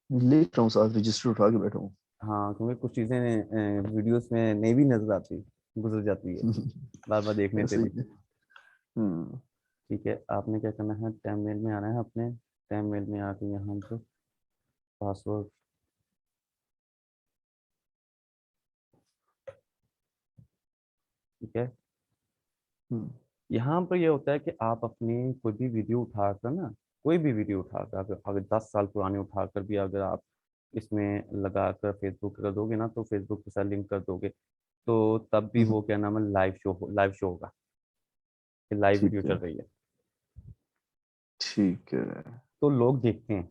B: लिख रहा हूँ, साथ रजिस्टर उठा के बैठा हूँ।
A: हाँ, क्योंकि कुछ चीज़ें वीडियोस में नहीं भी नजर आती, गुजर जाती है बार बार देखने से
B: ऐसे
A: भी,
B: ही है। हम्म।
A: ठीक है। आपने क्या करना है, टैम मेल में आना है, अपने टैम मेल में आके यहाँ पे पासवर्ड, ठीक है।
B: हम्म।
A: यहाँ पर ये होता है कि आप अपनी कोई भी वीडियो उठाकर ना, कोई भी वीडियो उठाकर, अगर 10 साल पुरानी उठाकर भी अगर आप इसमें लगाकर फेसबुक कर दोगे ना, तो फेसबुक के साथ लिंक कर दोगे, तो तब भी वो
B: हम्म।
A: क्या नाम है, लाइव शो होगा कि लाइव वीडियो
B: ठीक
A: चल
B: है।
A: रही है,
B: ठीक है।
A: तो लोग देखते हैं,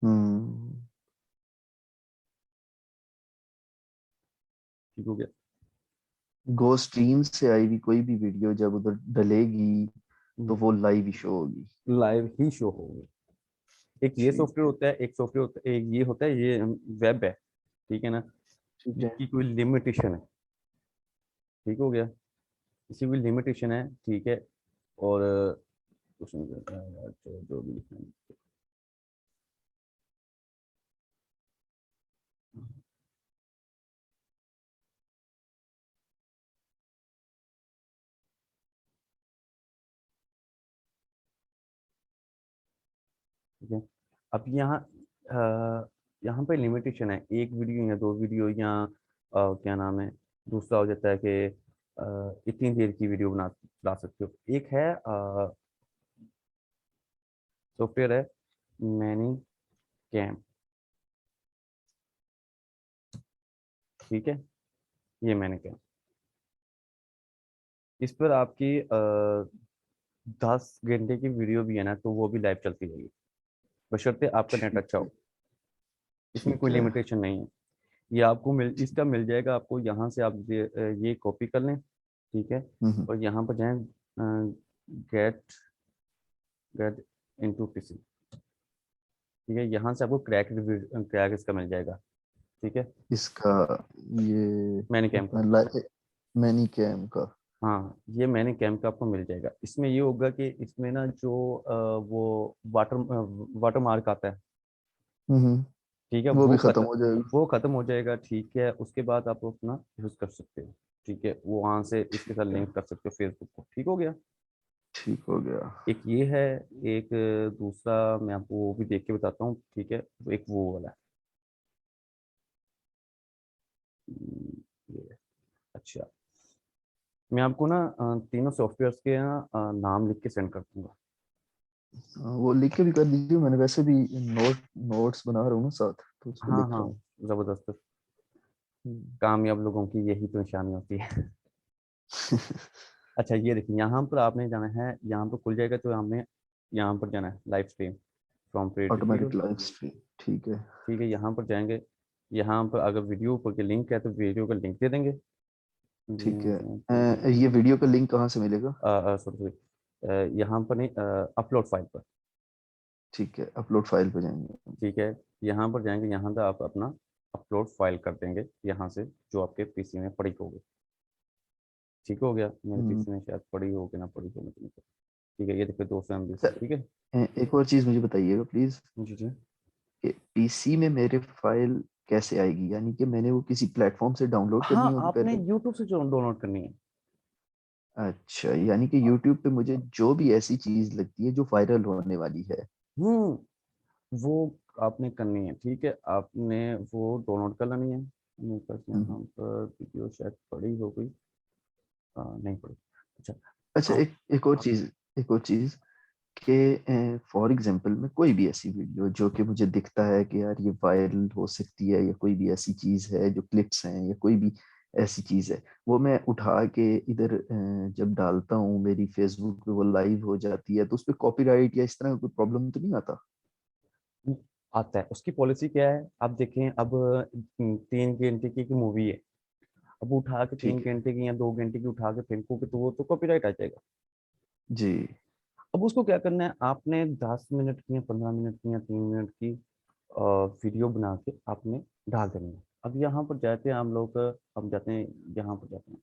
B: हम्म।
A: ठीक हो गया।
B: गो स्ट्रीम से आई हुई कोई भी वीडियो जब उधर डलेगी तो वो लाइव ही शो होगी।
A: लाइव ही शो होगी। एक ये
B: ठीक
A: सॉफ्टवेयर
B: है।
A: होता है, एक सॉफ्टवेयर होता है, एक ये होता है, ये वेब है, ठीक है ना,
B: ठीक है।
A: जिसकी कोई लिमिटेशन है, ठीक हो गया, इसकी कोई लिमिटेशन है, ठीक है। और कुछ नहीं करता है यार, जो भी लिखना है। ठीक है। अब यहाँ पे लिमिटेशन है, एक वीडियो या दो वीडियो या क्या नाम है, दूसरा हो जाता है कि इतनी देर की वीडियो बना सकते हो। एक है सॉफ्टवेयर है मैनी कैम, ठीक है, ये मैनी कैम, इस पर आपकी 10 घंटे की वीडियो भी है ना तो वो भी लाइव चलती रहेगी, बशर्ते आपका नेट
B: ठीक
A: अच्छा
B: है।
A: हो। इसमें
B: ठीक
A: कोई
B: है।
A: लिमिटेशन नहीं है। ये आपको इसका मिल जाएगा आपको, यहाँ से आप ये कॉपी कर लें, ठीक है,
B: हम्म।
A: और यहाँ पर जाएं गेट गेट इनटू पीसी, ठीक है, यहाँ से आपको क्रैक इसका मिल जाएगा, ठीक है,
B: इसका ये
A: मैनी कैम का।
B: अपना मैनी कैम का।
A: हाँ, ये मैंने कैम का आपको मिल जाएगा। इसमें ये होगा कि इसमें ना जो वो वाटर मार्क आता है,
B: हम्म।
A: ठीक है,
B: वो भी खत्म हो जाएगा।
A: वो खत्म हो जाएगा, ठीक है, उसके बाद आप अपना यूज कर सकते हो, ठीक है, वो वहां से इसके साथ
B: ठीक है।
A: लिंक कर सकते हो फेसबुक को, ठीक हो गया।
B: ठीक हो गया।
A: एक ये है, एक दूसरा मैं आपको वो भी देख के बताता हूँ, ठीक है, एक वो वाला है। ये है। अच्छा, मैं आपको ना तीनों सॉफ्टवेयर्स के ना नाम लिख के सेंड कर दूंगा।
B: वो लिख के भी कर दीजिए, मैंने वैसे भी नोट्स बना रहा हूँ ना साथ, तो उस पर
A: हाँ
B: लिख
A: हाँ,
B: रहा हूँ।
A: जबरदस्त।
B: हम्म।
A: कामयाब लोगों की यही तो निशानी होती है। अच्छा, ये देखिए, यहाँ पर आपने जाना है, यहाँ पर खुल जाएगा तो हमें यहाँ पर जाना है live stream from creative
B: automatic
A: video,
B: live stream. ठीक है।
A: ठीक है, यहाँ पर जाएंगे, यहाँ पर अगर वीडियो ऊपर के लिंक है तो वीडियो का लिंक दे देंगे।
B: ठीक है। ये वीडियो का लिंक कहाँ से मिलेगा?
A: सॉरी, यहाँ पर नहीं, अपलोड फाइल पर,
B: ठीक है, अपलोड फाइल पे जाएंगे।
A: ठीक है, यहाँ पर जाएंगे, यहाँ पर आप अपना अपलोड फाइल कर देंगे यहाँ से, जो आपके पीसी में पड़ी होगी, ठीक हो गया, मेरे
B: हम्म।
A: पीसी में शायद पड़ी होगी ना पड़ी होगी मुझे नहीं पता। ठीक है, ये देखिए 200 MB
B: अच्छा,
A: से, ठीक है।
B: एक और चीज मुझे बताइएगा प्लीज,
A: जी जी।
B: कि पीसी में मेरे फाइल कैसे आएगी? यानी कि मैंने वो किसी प्लेटफॉर्म से डाउनलोड
A: हाँ,
B: करनी होगी
A: आपने
B: पहले?
A: यूट्यूब से जो डाउनलोड करनी है।
B: अच्छा, यानी कि यूट्यूब पे मुझे जो भी ऐसी चीज लगती है जो वायरल होने वाली है।
A: हम्म, वो आपने करनी है, ठीक है, आपने वो डाउनलोड कर लेनी है। मेरे पास यहाँ
B: हम्म।
A: पर वीडियो शायद पड़ी हो गई, नहीं पड़ी। अच्छा,
B: अच्छा,
A: आप
B: एक और चीज कि फॉर एग्जांपल मैं कोई भी ऐसी वीडियो जो कि मुझे दिखता है कि यार ये वायरल हो सकती है, या कोई भी ऐसी चीज है जो क्लिप्स हैं, या कोई भी ऐसी चीज है, वो मैं उठा के इधर जब डालता हूँ, मेरी फेसबुक पे वो लाइव हो जाती है, तो उस पर कॉपीराइट या इस तरह का कोई प्रॉब्लम तो नहीं आता?
A: आता है, उसकी पॉलिसी क्या है, आप देखें, अब 3 घंटे की मूवी है, अब उठा के तीन
B: ठीक है।
A: घंटे की या 2 घंटे की उठा के फेंकोगे तो वो तो कॉपीराइट आ जाएगा।
B: जी।
A: अब उसको क्या करना है, आपने 10 मिनट की या 15 मिनट की या 3 मिनट की वीडियो बना के आपने डाल देनी है। अब यहाँ पर जाते हैं हम लोग, हम जाते हैं, यहाँ पर जाते हैं।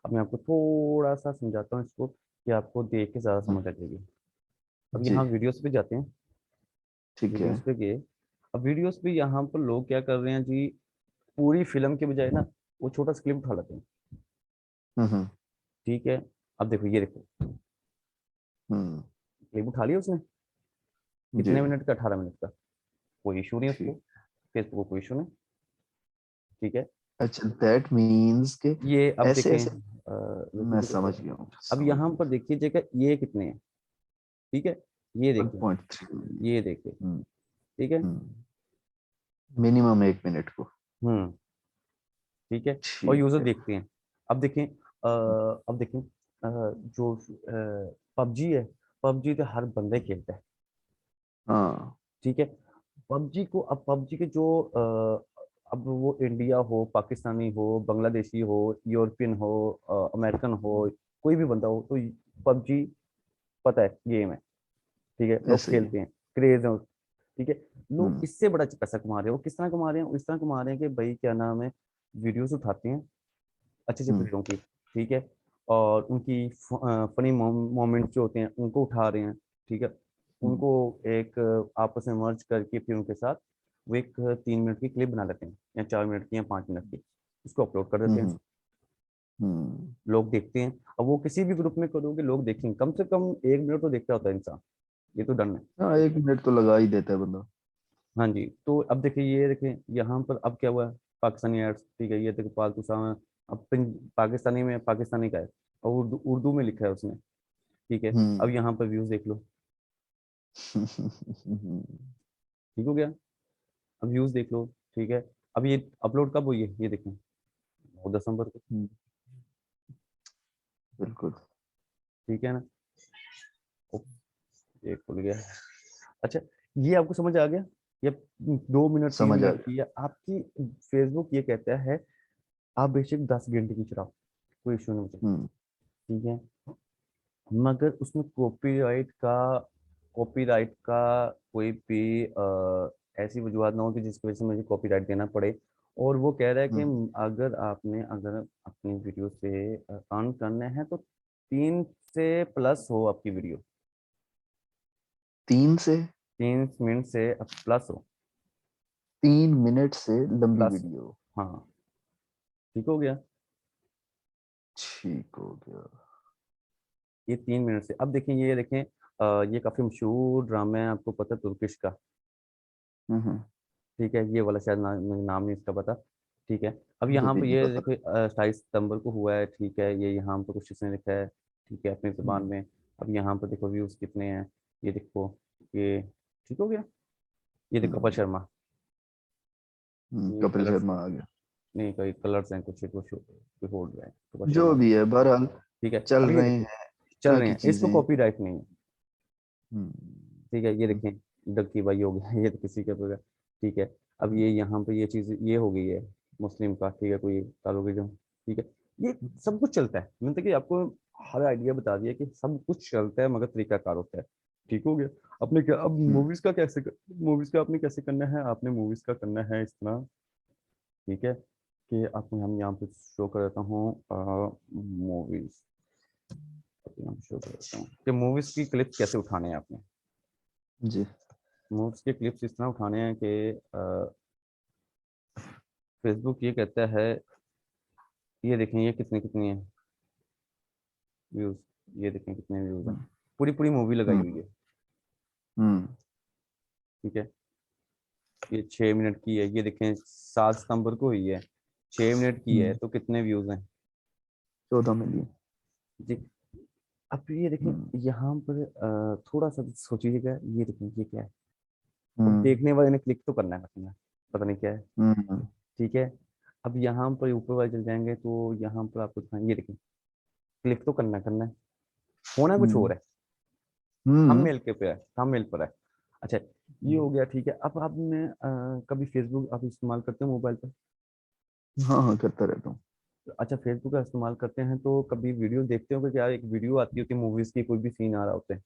A: अब मैं आपको थोड़ा सा समझाता हूँ इसको, कि आपको देख के ज़्यादा
B: हम्म।
A: समझ आ जाएगी। अब
B: जी।
A: यहाँ वीडियोस पे जाते हैं,
B: ठीक है।
A: वीडियोस पे गए। अब वीडियोस पे यहाँ पर लोग क्या कर रहे हैं जी, पूरी फिल्म के बजाय ना वो छोटा सा क्लिप उठा लेते हैं,
B: हम्म।
A: ठीक है। अब देखो, ये देखो,
B: हम्म।
A: क्लिप उठा लिया उसने,
B: जी।
A: कितने मिनट का, 18 मिनट का, कोई इशू नहीं उसको,
B: ठीक।
A: फेसबुक को कोई इशू नहीं, ठीक है।
B: अच्छा, दैट मीन्स के
A: ये अब
B: ऐसे
A: देखें,
B: ऐसे।
A: रुकिए
B: मैं
A: तो
B: समझ
A: सही।
B: गया हूँ,
A: अब
B: समझ
A: यहाँ
B: गया।
A: पर देखिएगा ये कितने हैं, ठीक है, ये देखिए,
B: 1.3।
A: ये देखिए,
B: हम्म।
A: ठीक है।
B: हम्म। मिनिमम 1 मिनट को।
A: हम्म, ठीक है, और
B: ठीक
A: यूजर
B: है।
A: देखते हैं। अब देखें, अब देखें, जो पबजी है, पबजी तो हर बंदे खेलता है,
B: हाँ।
A: ठीक है। पबजी को, अब पबजी के जो अब वो इंडिया हो, पाकिस्तानी हो, बांग्लादेशी हो, यूरोपियन हो, अमेरिकन हो, कोई भी बंदा हो, तो पबजी पता है गेम है, ठीक है, लोग
B: ऐसे ही है।
A: खेलते हैं, क्रेज है, ठीक है। लोग
B: हम्म।
A: इससे बड़ा पैसा कमा रहे हैं, वो किस तरह कमा रहे हैं, वो इस तरह कमा रहे हैं कि भाई क्या नाम है, वीडियोस उठाते हैं अच्छे अच्छे
B: हम्म।
A: प्लेयरों की, ठीक है, और उनकी फनी मोमेंट्स जो होते हैं उनको उठा रहे हैं, ठीक है,
B: हम्म।
A: उनको एक आपस में मर्ज करके फिर उनके साथ वो एक 3 मिनट की क्लिप बना लेते हैं, या 4 मिनट की या 5 मिनट की, उसको अपलोड कर देते हैं,
B: हम्म। हम्म।
A: लोग देखते हैं। अब वो किसी भी ग्रुप में करोगे, लोग देखेंगे, कम से कम 1 मिनट तो देखता होता है इंसान, ये तो डन है।
B: हाँ 1 मिनट तो लगा ही देता है बंदा।
A: हाँ जी, तो अब देखिए, ये देखिए यहाँ पर अब क्या हुआ है, पाकिस्तानी एड्स, ठीक है, ये देखिए पाकिस्तान, अब पाकिस्तानी में पाकिस्तानी का है, और उर्दू उर्दू में लिखा है उसने, ठीक है। अब
B: हम्म।
A: यहाँ पर व्यूज देख लो, ठीक हो गया। अब व्यूज देख लो, ठीक है। अब ये अपलोड कब हुई है, ये देखें, 9 दिसंबर को,
B: बिल्कुल।
A: ठीक है ना। ओ, ये खुल गया। अच्छा, ये आपको समझ आ गया। ये 2 मिनट, तीन
B: समझ आ
A: मिनट
B: गया।
A: की है आपकी। फेसबुक ये कहता है आप बेशक 10 घंटे की चलाओ, कोई इशू नहीं मुझे,
B: हम्म।
A: ठीक है। मगर उसमें कॉपीराइट का कोई भी ऐसी वजूहत ना हो कि जिसकी वजह से मुझे कॉपीराइट देना पड़े। और वो कह रहा है कि
B: हम्म।
A: अगर अपनी वीडियो से अर्न करने हैं तो 3 से प्लस हो आपकी वीडियो,
B: 3 से
A: 3 मिनट से प्लस हो,
B: 3 मिनट से लंबी
A: प्लस,
B: वीडियो।
A: हाँ, ठीक हो गया।
B: ठीक हो गया।
A: ये 3 मिनट से, अब देखें, ये देखें, ये काफी मशहूर ड्रामा है, आपको पता है, तुर्किश का,
B: हम्म।
A: ठीक है। ये वाला शायद मुझे नाम नहीं इसका पता, ठीक है। अब
B: मुझे
A: यहाँ
B: भी
A: पर
B: नहीं
A: ये
B: पता।
A: देखो 27 सितंबर को हुआ है, ठीक है, ये यहाँ पर कुछ इसने लिखा है, ठीक है, अपनी जुबान
B: हम्म।
A: में। अब यहाँ पर देखो व्यूज कितने हैं, ये देखो, ये ठीक हो गया। ये देखो कपिल
B: हम्म।
A: शर्मा, ये
B: कपिल
A: कलर्स,
B: शर्मा आ गया।
A: नहीं कोई कलर्स हैं, कुछ कुछ कुछ हो रहा है, कपिल
B: जो
A: शर्मा,
B: भी है बहरहाल
A: ठीक है।
B: चल
A: अब ये
B: रहे
A: देखिए,
B: हैं इस
A: चल
B: तरह
A: रहे
B: की
A: हैं, इसको
B: चीजें।
A: कॉपीराइट नहीं है,
B: हम्म।
A: ठीक है। ये देखें, डक्की भाई हो गया, ये तो किसी का तो, ठीक है। अब ये यहाँ पे ये चीज ये हो गई है, मुस्लिम का, ठीक है, कोई ताल्लुक, ठीक है। ये सब कुछ चलता है, मैंने तो कि आपको हर आइडिया बता दिया कि सब कुछ चलता है, मगर तरीकाकार होता है, ठीक हो गया। अपने क्या, अब
B: हम्म।
A: मूवीज का कैसे, मूवीज का आपने कैसे करना है, आपने मूवीज का करना है इस तरह, ठीक है, कि आपको हम यहाँ पे शो कर देता हूँ मूवीज, शो कर देता हूँ कि मूवीज की क्लिप कैसे उठाने हैं आपने।
B: जी।
A: मूव्स के क्लिप्स इस तरह उठाने हैं कि फेसबुक ये कहता है, ये देखें, ये कितने कितनी है व्यूज, ये देखें कितने व्यूज हैं,
B: हम्म।
A: पूरी पूरी मूवी लगाई हुई
B: हम्म।
A: है,
B: हम्म।
A: ठीक है। ये 6 मिनट की है, ये देखें 7 सितंबर को हुई है, 6 मिनट की है,
B: हम्म।
A: तो कितने व्यूज हैं
B: 14 मिलियन।
A: जी। अब ये देखें,
B: हम्म।
A: यहाँ पर थोड़ा सा सोचिएगा, ये देखें, ये क्या है। अब
B: हम्म।
A: देखने वाले ने क्लिक तो करना है अपना, पता नहीं क्या है,
B: हम्म।
A: ठीक है। अब यहाँ पर ऊपर वाले चल जाएंगे, तो यहाँ पर आपको दिखाएंगे, ये देखें, क्लिक तो करना है, होना कुछ
B: हम्म।
A: और है,
B: हम्म।
A: थंबनेल के पे है, थंबनेल पर है। अच्छा, ये हो गया, ठीक है। अब आपने कभी फेसबुक आप इस्तेमाल करते हो मोबाइल पर?
B: हाँ हाँ करता रहता हूँ।
A: अच्छा, फेसबुक का इस्तेमाल करते हैं तो कभी वीडियो देखते हो कि क्या, एक वीडियो आती होती है मूवीज की, कोई भी सीन आ रहा होता है।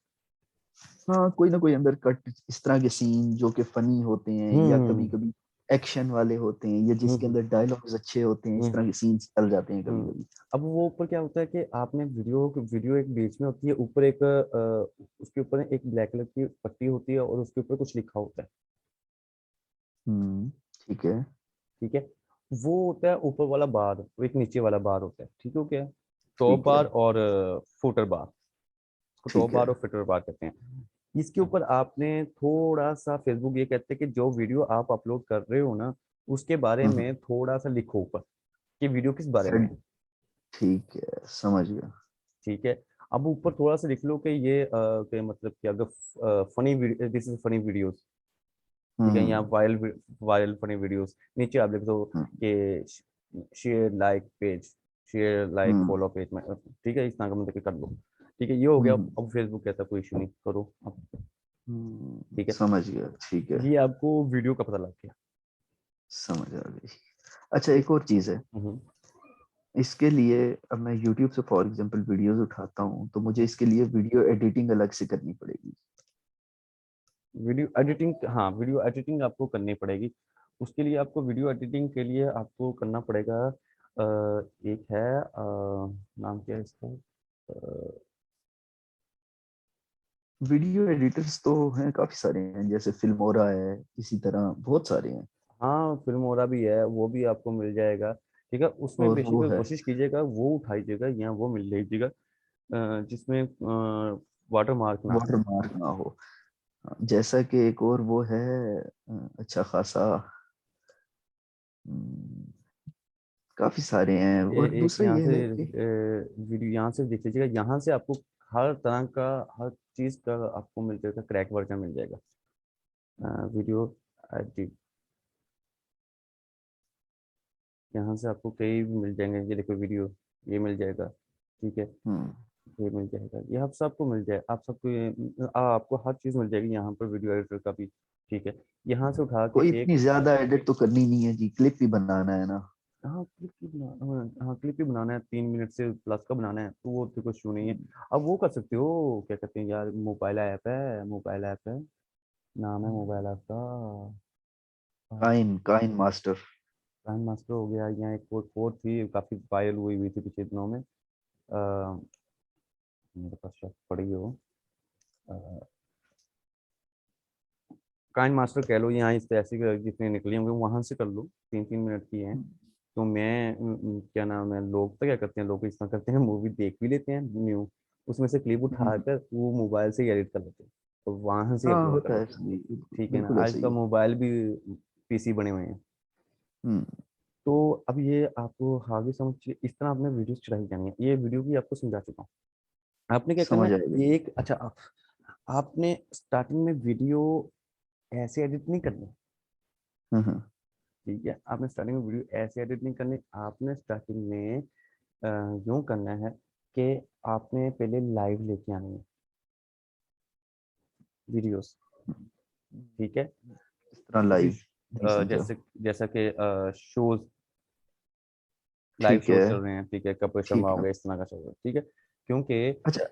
B: हाँ कोई ना कोई अंदर कट इस तरह के सीन जो कि फनी होते हैं या कभी
A: हम्म
B: कभी एक्शन वाले होते हैं या जिसके
A: हम्म
B: अंदर डायलॉग्स अच्छे होते हैं, इस
A: हम्म
B: तरह के सीन्स चल जाते हैं कभी
A: हम्म।
B: कभी।
A: अब वो ऊपर क्या होता है कि आपने वीडियो एक बीच में होती है, ऊपर एक उसके ऊपर एक ब्लैक कलर की पट्टी होती है, और उसके ऊपर कुछ लिखा होता है,
B: हम्म। ठीक है।
A: ठीक है। वो होता है ऊपर वाला बार, वो एक नीचे वाला बार होता है, ठीक है क्या, टॉप
B: ठीक है।
A: बार और फुटर बार, उसको टॉप
B: ठीक है।
A: बार और फुटर बार कहते हैं। इसके ऊपर आपने थोड़ा सा, फेसबुक ये कहते हैं कि जो वीडियो आप अपलोड कर रहे हो ना, उसके बारे
B: हम्म।
A: में थोड़ा सा लिखो ऊपर, कि वीडियो किस बारे में
B: हेड।
A: है,
B: ठीक है समझ गया।
A: ठीक है। अब ऊपर थोड़ा सा लिख लो कि ये कि मतलब कि अगर funny, this is funny videos, ठीक है, या
B: हम्म।
A: वायरल वायरल फनी वीडियोस, नीचे आप लिख दो
B: हम्म।
A: कि share like page, share like
B: हम्म।
A: फॉलो पेज में, ठीक है, इस तरह का मतलब कि कर लो, ठीक है। ये हो गया।
B: हम्म।
A: अब फेसबुक कहता है कोई इशू नहीं, करो अब, ठीक है।
B: समझ गया। ठीक है।
A: ये आपको वीडियो का पता लग गया,
B: समझ आ गई। अच्छा
A: ठीक।
B: एक और चीज है।
A: हम्म।
B: इसके लिए अब मैं YouTube से फॉर एग्जांपल वीडियोस उठाता हूँ तो मुझे इसके लिए वीडियो एडिटिंग अलग से करनी पड़ेगी।
A: वीडियो एडिटिंग, हाँ, वीडियो एडिटिंग आपको करनी पड़ेगी। उसके लिए आपको वीडियो एडिटिंग के लिए आपको करना पड़ेगा, एक है, नाम क्या है इसका,
B: वीडियो एडिटर्स तो हैं काफी सारे हैं, जैसे फिल्मोरा है, इसी तरह बहुत सारे हैं।
A: हाँ, फिल्मोरा भी है, वो भी आपको मिल जाएगा, ठीक है। उसमें
B: और वो
A: बेसिकली
B: है।
A: कोशिश कीजिएगा वो उठाइएगा या वो मिल लीजिएगा जिसमें वाटर मार्क ना हो।
B: वाटरमार्क ना हो। जैसा कि एक और वो है अच्छा खासा, हम्म, काफी सारे हैं। और
A: एक
B: दूसरा
A: यहाँ
B: ये
A: से
B: है कि
A: वीडियो यहाँ से देख लीजिएगा, यहाँ से आपको हर तरह का, हर चीज का आपको मिल जाएगा, क्रैक वर्जन मिल जाएगा। वीडियो एडिट, यहाँ से आपको कई भी मिल जाएंगे, ये देखो वीडियो, ये मिल जाएगा, ठीक है,
B: हम्म,
A: ये मिल जाएगा, ये आप सबको मिल जाए, आप सबको आपको हर चीज़ मिल जाएगी यहाँ पर, वीडियो एडिटर का भी, ठीक है। यहाँ से उठा के
B: कोई
A: एक,
B: इतनी ज्यादा एडिट तो करनी नहीं है जी, क्लिप भी बनाना है ना।
A: हाँ क्लिप भी बना, हाँ क्लिप भी बनाना है, 3 मिनट से प्लस का बनाना है, तो वो तो कुछ इशू नहीं है। अब वो कर सकते हो, क्या कहते हैं यार, मोबाइल ऐप है, मोबाइल ऐप है, नाम है मोबाइल ऐप का,
B: Kine KineMaster.
A: KineMaster हो गया। यहाँ एक कोड थी, काफ़ी वायरल हुई हुई थी पिछले दिनों में, मेरे पास शायद पड़ी हो, काइंड मास्टर कह लो, यहाँ इस पे ऐसी जितनी निकली होंगी वहां से कर लो, 3-3 मिनट की हैं। तो मैं क्या नाम है, लोग तो क्या करते हैं, लोग इस तरह करते हैं, मूवी देख भी लेते हैं न्यू, उसमें से क्लिप
B: हम्म,
A: उठाकर वो मोबाइल से ही एडिट कर लेते हैं, तो वहां से
B: हाँ
A: अपलोड कर
B: होता है
A: देते
B: ऐसा
A: हैं,
B: ही,
A: ठीक है ना।
B: बिल्कुल ऐसा
A: आज
B: ही
A: का
B: है।
A: मोबाइल भी पीसी बने हुए हैं।
B: हम्म,
A: तो अब ये आपको आगे समझिए, इस तरह आपने वीडियोस चढ़ाई जानी है, ये वीडियो भी आपको समझा चुका हूँ। आपने क्या करना
B: समझ
A: है,
B: आएगा।
A: एक अच्छा आपने स्टार्टिंग में वीडियो ऐसे एडिट नहीं करनी,
B: हम्म,
A: ठीक है। आपने स्टार्टिंग में वीडियो ऐसे एडिट नहीं करनी, आपने स्टार्टिंग में यूं करना है कि आपने पहले लाइव लेके आनी है वीडियोस, ठीक है।
B: इस तरह
A: किसी
B: लाइव नहीं समझा।
A: जैसे जैसा कि शोज, लाइव
B: ठीक
A: शोज
B: है।
A: चल रहे हैं, ठीक है, कपिल शर्मा
B: ठीक
A: हो
B: है।
A: गया, इस तरह का चल रहा है, ठीक है, क्योंकि
B: अच्छा,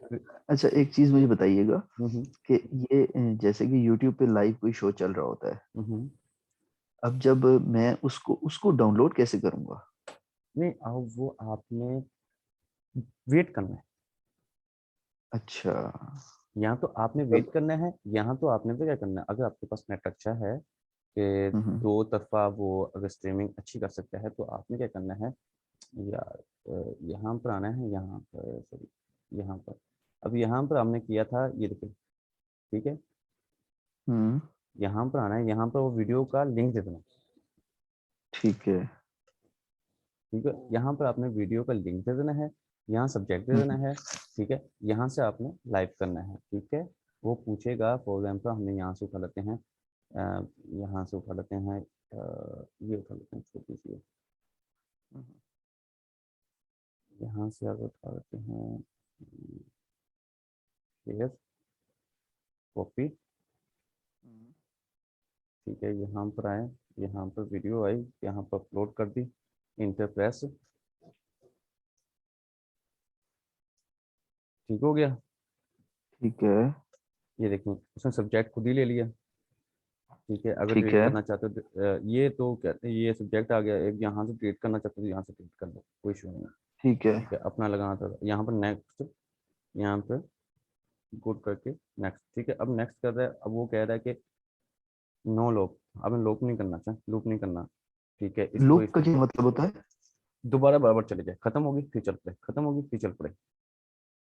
B: अच्छा एक चीज मुझे बताइएगा
A: हम्म
B: कि ये जैसे कि YouTube पे लाइव कोई शो चल रहा होता है,
A: हम्म,
B: अब जब मैं उसको उसको डाउनलोड कैसे करूंगा?
A: नहीं अब वो आपने वेट करना है,
B: अच्छा।
A: यहाँ तो आपने वेट
B: मतलब
A: करना है, यहाँ तो आपने तो क्या करना है, अगर आपके पास नेट अच्छा है कि
B: हम्म,
A: दो तरफा वो अगर स्ट्रीमिंग अच्छी कर सकता है, तो आपने क्या करना है यार, यहाँ पर आना है, यहाँ पर सॉरी, यहाँ पर, अब यहाँ पर हमने किया था, ये देखिए, ठीक है,
B: हम्म,
A: यहाँ पर आना है, यहाँ पर वो वीडियो का लिंक दे देना,
B: ठीक है।
A: ठीक है, यहाँ पर आपने वीडियो का लिंक दे देना है, यहाँ सब्जेक्ट दे देना
B: हम्म,
A: है, ठीक है, यहाँ से आपने लाइव करना है, ठीक है। वो पूछेगा, फॉर एग्जाम्पल हमने यहाँ से उठा लेते हैं, यहाँ से उठा लेते हैं, ये उठा लेते हैं छोटी सी, यहाँ से अगर उठा लेते हैं, शेयर, कॉपी, ठीक है, यहाँ पर आए, यहाँ पर वीडियो आई, यहाँ पर अपलोड कर दी, इंटर प्रेस, ठीक हो गया।
B: ठीक है।
A: ये देखिए उसने सब्जेक्ट खुद ही ले लिया, ठीक है। अगर
B: ठीक
A: डिलीट
B: है।
A: करना चाहते हो ये तो कहते हैं, ये सब्जेक्ट आ गया, एक यहाँ से डिलीट करना चाहते हो तो यहाँ से डिलीट कर लो, कोई इशू नहीं है,
B: ठीक है।
A: ठीक है। अपना लगाना था यहाँ पर नेक्स्ट, यहाँ पे गुड करके नेक्स्ट, ठीक है। अब नेक्स्ट कर रहा है, अब वो कह रहा है कि नो लूप, अब लूप नहीं करना चाहे, लूप नहीं करना, ठीक है, इसको
B: लूप का क्या मतलब होता है?
A: दोबारा बराबर चले जाए, खत्म होगी फिर चल पड़े, खत्म होगी फिर चल पड़े,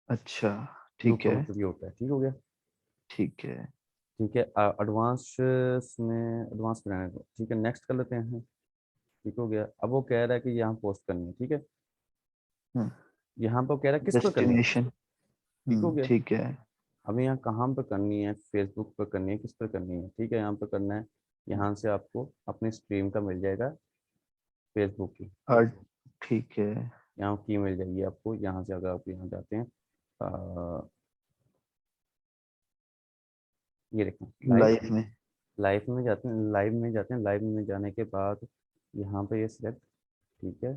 B: अच्छा।
A: लूप
B: ठीक
A: का
B: है।
A: मतलब ये होता है, ठीक हो गया,
B: ठीक है।
A: ठीक है। एडवांस में, एडवांस में रहने दो, ठीक है, नेक्स्ट कर लेते हैं, ठीक हो गया। अब वो कह रहा है कि यहाँ पोस्ट करनी है, ठीक है, यहाँ पर कह रहा है किस पर करनी है,
B: डेस्टिनेशन।
A: ठीक हो गया।
B: ठीक है।
A: अब यहाँ कहाँ पर करनी है, फेसबुक पर करनी है, किस पर करनी है, ठीक है, यहाँ पर करना है, यहाँ से आपको अपनी स्ट्रीम का मिल जाएगा, फेसबुक की,
B: और ठीक है।
A: यहाँ की मिल जाएगी आपको, यहाँ से अगर आप यहाँ जाते हैं, अ, ये देखें लाइव,
B: लाइफ में।
A: लाइव में जाते हैं, लाइव में जाते हैं, लाइव में जाने के बाद यहाँ पे ये सिलेक्ट, ठीक है,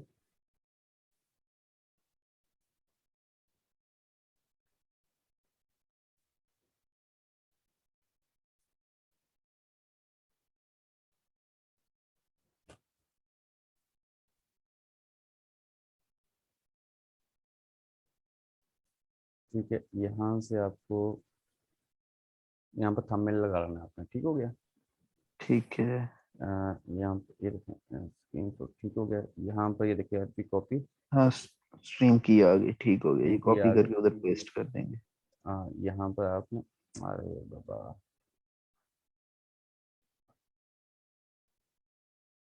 A: ठीक है, यहाँ से आपको यहाँ पर थंबनेल लगा लेना है आपने, ठीक हो गया।
B: ठीक है।
A: यहाँ पे ये देखें स्क्रीन तो ठीक हो गया, यहाँ पर ये देखिए आपकी कॉपी,
B: हाँ, स्ट्रीम की आ गई, ठीक हो गया, ये
A: लिंक ये
B: कॉपी
A: आ गई,
B: करके उधर पेस्ट कर देंगे।
A: यहाँ पर आपने, अरे बाबा,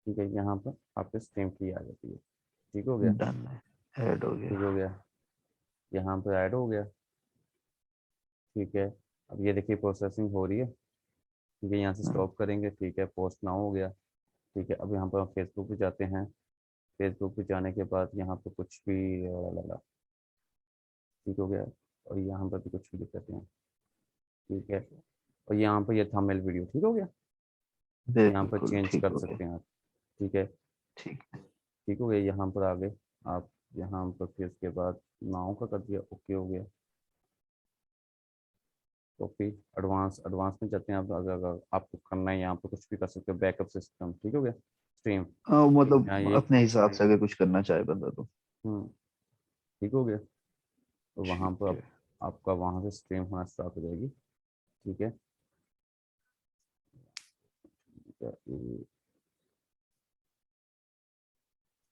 A: ठीक है, यहाँ पर आपके स्ट्रीम की आ जाती है। ठीक हो गया,
B: डन है, ऐड हो
A: ठीक हो
B: गया।
A: गया, यहाँ पर ऐड हो गया। ठीक है, अब ये देखिए प्रोसेसिंग हो रही है। ठीक है, यहाँ से
B: हाँ,
A: स्टॉप करेंगे। ठीक है, पोस्ट नाउ हो गया। ठीक है, अब यहाँ पर हम फेसबुक पे जाते हैं। फेसबुक पे जाने के बाद यहाँ पे कुछ भी लगा, ठीक हो गया, और यहाँ पर भी कुछ भी लिख देते हैं। ठीक है, और यहाँ पर ये थंबनेल वीडियो, ठीक हो गया। यहाँ पर
B: बिल्कुल
A: चेंज
B: ठीक
A: कर
B: हो गया।
A: सकते हैं आप। ठीक है,
B: ठीक है।
A: ठीक हो गया। यहाँ पर आगे आप, यहाँ पर फिर उसके बाद नाउ का कर दिया, ओके हो गया। कॉपी, एडवांस, एडवांस में जाते हैं आप। अगर आपको करना है यहाँ पर कुछ भी कर सकते हो, बैकअप सिस्टम, ठीक हो गया, स्ट्रीम,
B: हाँ,
A: यहाँ
B: मतलब
A: ये,
B: अपने हिसाब से अगर कुछ करना चाहे बंदा तो।
A: हम्म, ठीक हो गया। तो वहाँ पर
B: ठीक है।
A: आपका वहाँ से स्ट्रीम होना स्टार्ट हो जाएगी। ठीक है, ठीक है,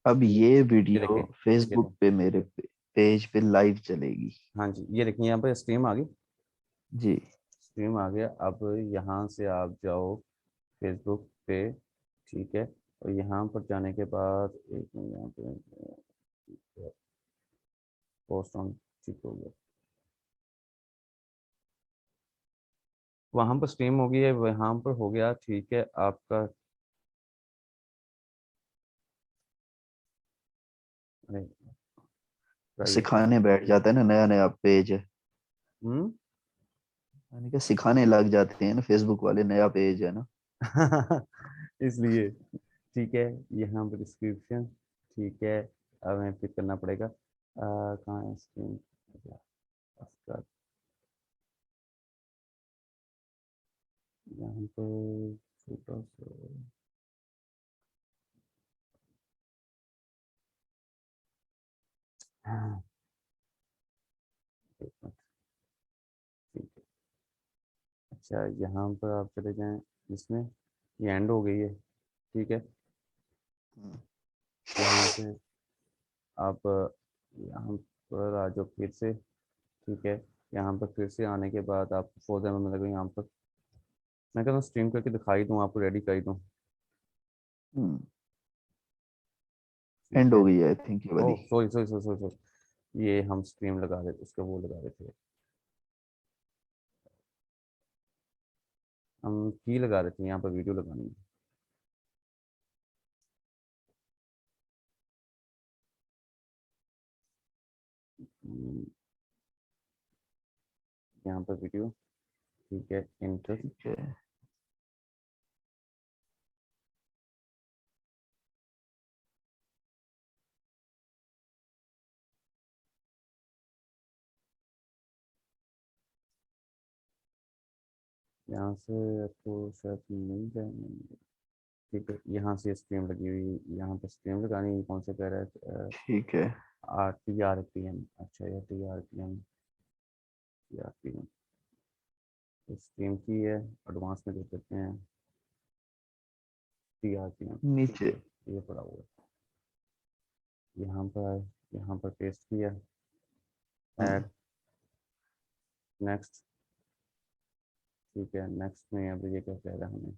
B: अब ये
A: ये
B: वीडियो
A: देखिए, ये
B: फेसबुक
A: देखिए,
B: पे मेरे पेज पे लाइव चलेगी।
A: हाँ जी, ये देखिए यहाँ पर स्ट्रीम आ गई।
B: जी।
A: स्ट्रीम आ गया। अब यहाँ से आप जाओ फेसबुक पे। ठीक है, और यहाँ पर जाने के बाद एक मिनट, यहाँ पे पोस्ट ऑन, ठीक हो गया। वहाँ पर स्ट्रीम हो गई है, वहाँ पर हो गया। ठीक है आपका, अरे प्राइवेट,
B: सिखाने बैठ जाता है ना, नया नया पेज है।
A: हम्म।
B: मैंने कहा सिखाने लग जाते हैं ना फेसबुक वाले, नया पेज है ना।
A: इसलिए, ठीक है, यहाँ पर डिस्क्रिप्शन, ठीक है, अब हमें पिक करना पड़ेगा। कहाँ है स्क्रीन, उसका, यहाँ पर छोटा सा, हाँ, एक मिनट, ठीक है। अच्छा, यहाँ पर आप चले जाएं, इसमें ये एंड हो गई है। ठीक है,
B: हम्म।
A: यहाँ से आप यहाँ पर आ जाओ फिर से। ठीक है, यहाँ पर फिर से आने के बाद आप फोल्डर में लगे, यहाँ पर मैं कहता हूँ स्ट्रीम करके दिखाई दूँ आपको, रेडी कर दूँ। ठीक
B: एंड
A: है,
B: हो गई है आई थिंक ये
A: ओ
B: वाली।
A: Sorry sorry sorry sorry sorry, ये हम स्ट्रीम लगा रहे, उसका वो लगा रहे थे, हम की लगा रहे थे, यहाँ पर वीडियो लगानी है। यहाँ पर वीडियो, ठीक है, इंटर,
B: ठीक है।
A: यहाँ से आपको शायद मिल जाए। ठीक है, यहाँ से स्ट्रीम लगी हुई, यहाँ पर स्ट्रीम लगानी है, कौन सा कह रहा है,
B: ठीक है।
A: TRPM, अच्छा ये TRPM, TRPM स्ट्रीम की है, एडवांस में देख लेते हैं, TRPM, ठीक
B: नीचे।
A: है, ये पड़ा हुआ है यहाँ पर, यहाँ पर पेस्ट किया,
B: हम्म।
A: ऐड, नेक्स्ट, ठीक है, नेक्स्ट में अब ये क्या कह रहा है हमें,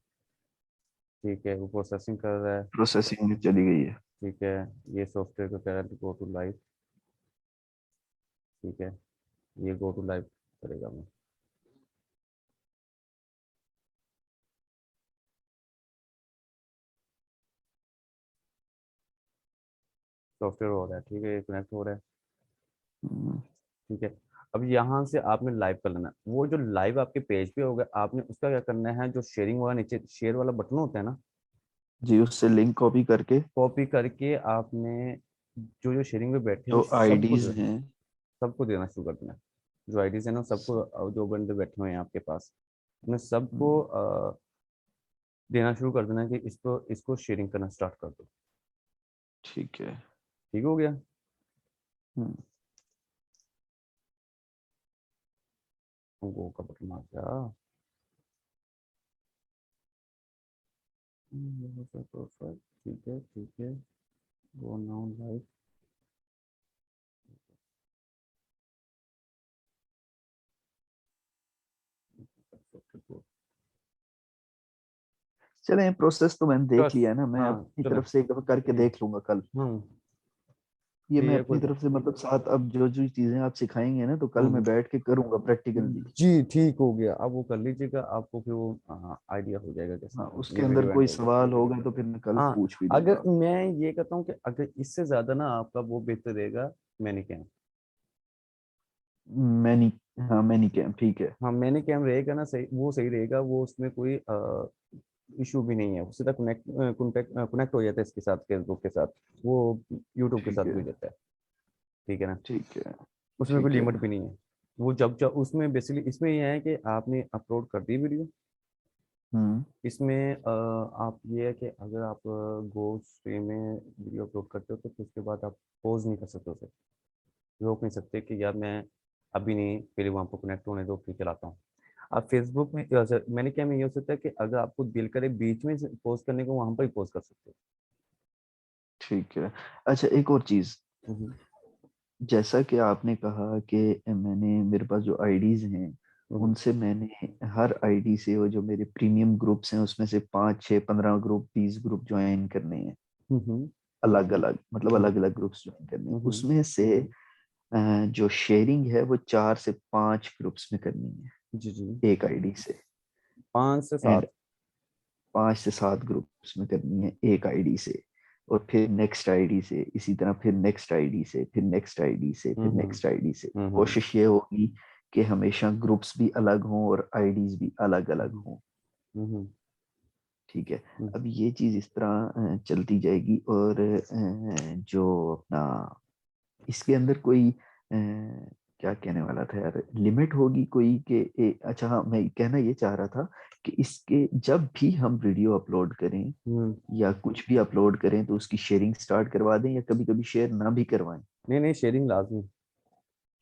A: ठीक है, वो प्रोसेसिंग कर रहा है।
B: प्रोसेसिंग में चली गई है।
A: ठीक है, ये सॉफ्टवेयर को कह रहा है गो टू लाइव। ठीक है, ये गो टू लाइव करेगा मैं, सॉफ्टवेयर हो रहा है। ठीक है, ये कनेक्ट हो रहा है।
B: हम्म।
A: ठीक है, अब यहाँ से आपने लाइव कर लेना है। वो जो लाइव आपके पेज पे होगा, आपने उसका क्या करना है, जो शेयरिंग वाला नीचे शेयर वाला बटन होता है ना,
B: जी, उससे लिंक कॉपी करके
A: कॉपी करके आपने जो जो शेयरिंग में बैठे हैं
B: जो
A: उन सबको
B: आईडीज
A: दे,
B: हैं।
A: सबको देना शुरू कर देना है। जो आईडीज है ना सबको, जो बंदे बैठे हुए हैं आपके पास, उन्हें सबको
B: हम्म।
A: देना शुरू कर देना है कि इसको इसको शेयरिंग करना स्टार्ट कर दो।
B: ठीक है।
A: ठीक हो गया।
B: हम्म।
A: गो का बटन आ गया। परफेक्ट, ठीक है, ठीक है, गो नाउ लाइव।
B: चलें, प्रोसेस तो मैंने देख लिया है ना, मैं
A: हाँ
B: अपनी
A: चलें।
B: तरफ से एक दफा करके देख लूंगा कल।
A: हम्म।
B: ये मैं
A: ये
B: अपनी
A: कोई।
B: तरफ से मतलब साथ, अब जो जो चीजें आप सिखाएंगे ना, तो कल मैं
A: हम्म।
B: बैठ के करूंगा प्रैक्टिकल भी।
A: जी ठीक हो गया, आप वो कर लीजिएगा, आपको फिर वो आइडिया हो जाएगा कैसे
B: हाँ,
A: ये
B: उसके अंदर
A: वीडियो एंड
B: कोई
A: होगा।
B: सवाल होगा तो फिर मैं कल
A: हाँ,
B: पूछ भी
A: अगर
B: दूंगा।
A: मैं ये कहता हूँ कि अगर इससे ज्यादा ना आपका वो बेहतर रहेगा मैनी कैम।
B: मैनी हाँ, मैनी कैम ठीक है।
A: हाँ मैनी कैम रहेगा ना, सही, वो सही रहेगा, वो उसमें कोई इशू भी नहीं है, वो सीधा कनेक्ट हो जाता है इसके साथ, फेसबुक के साथ, वो यूट्यूब के
B: ठीक
A: साथ भी
B: है।
A: हो जाता है। ठीक है ना।
B: ठीक है।
A: उसमें कोई
B: ठीक है।
A: लिमिट भी नहीं है। वो जब उसमें बेसिकली इसमें ये है कि आपने अपलोड कर दी वीडियो,
B: हम्म।
A: इसमें आप ये है कि अगर आप गो स्ट्रीम में वीडियो अपलोड करते हो तो फिर उसके बाद आप पोज नहीं कर सकते उसे, रोक नहीं सकते कि यार मैं अभी नहीं, फिर वहाँ पर कनेक्ट होने दो फिर चलाता हूँ। आप फेसबुक में मैंने क्या में ये हो सकता है कि अगर आपको दिल करे बीच में पोस्ट करने को, वहाँ पर ही पोस्ट कर सकते
B: ठीक है। अच्छा, एक और चीज,
A: हो।
B: जैसा कि आपने कहा कि मैंने, मेरे पास जो आईडीज हैं
A: हम्म।
B: उनसे मैंने हर आईडी से, वो जो मेरे प्रीमियम ग्रुप्स हैं उसमें से 5 6 15 ग्रुप 20 ग्रुप ज्वाइन करने हैं।
A: हम्म।
B: अलग अलग मतलब
A: हाँ।
B: अलग अलग ग्रुप्स ज्वाइन करने हैं,
A: हम्म।
B: उसमें से जो शेयरिंग है वो 4 से 5 ग्रुप्स में करनी है
A: जी जी।
B: एक आईडी से।
A: 5 से 7।
B: एंड 5 से 7 ग्रुप्स में करनी है एक आईडी से। और फिर नेक्स्ट आईडी से इसी तरह, फिर नेक्स्ट आईडी से, फिर नेक्स्ट आईडी से, फिर
A: हम्म।
B: नेक्स्ट आईडी से।
A: हम्म।
B: कोशिश ये होगी कि हमेशा ग्रुप्स भी अलग हों और आईडीज भी अलग अलग
A: हम्म।
B: हों।
A: हम्म।
B: ठीक है।
A: हम्म।
B: अब ये चीज इस तरह चलती जाएगी। और जो अपना इसके अंदर कोई क्या कहने वाला था यार, लिमिट होगी कोई के अच्छा हाँ, मैं कहना ये चाह रहा था कि इसके जब भी हम वीडियो अपलोड करें
A: हम्म।
B: या कुछ भी अपलोड करें तो उसकी शेयरिंग स्टार्ट करवा दें, या कभी कभी शेयर ना भी करवाएं।
A: नहीं नहीं, शेयरिंग लाजमी।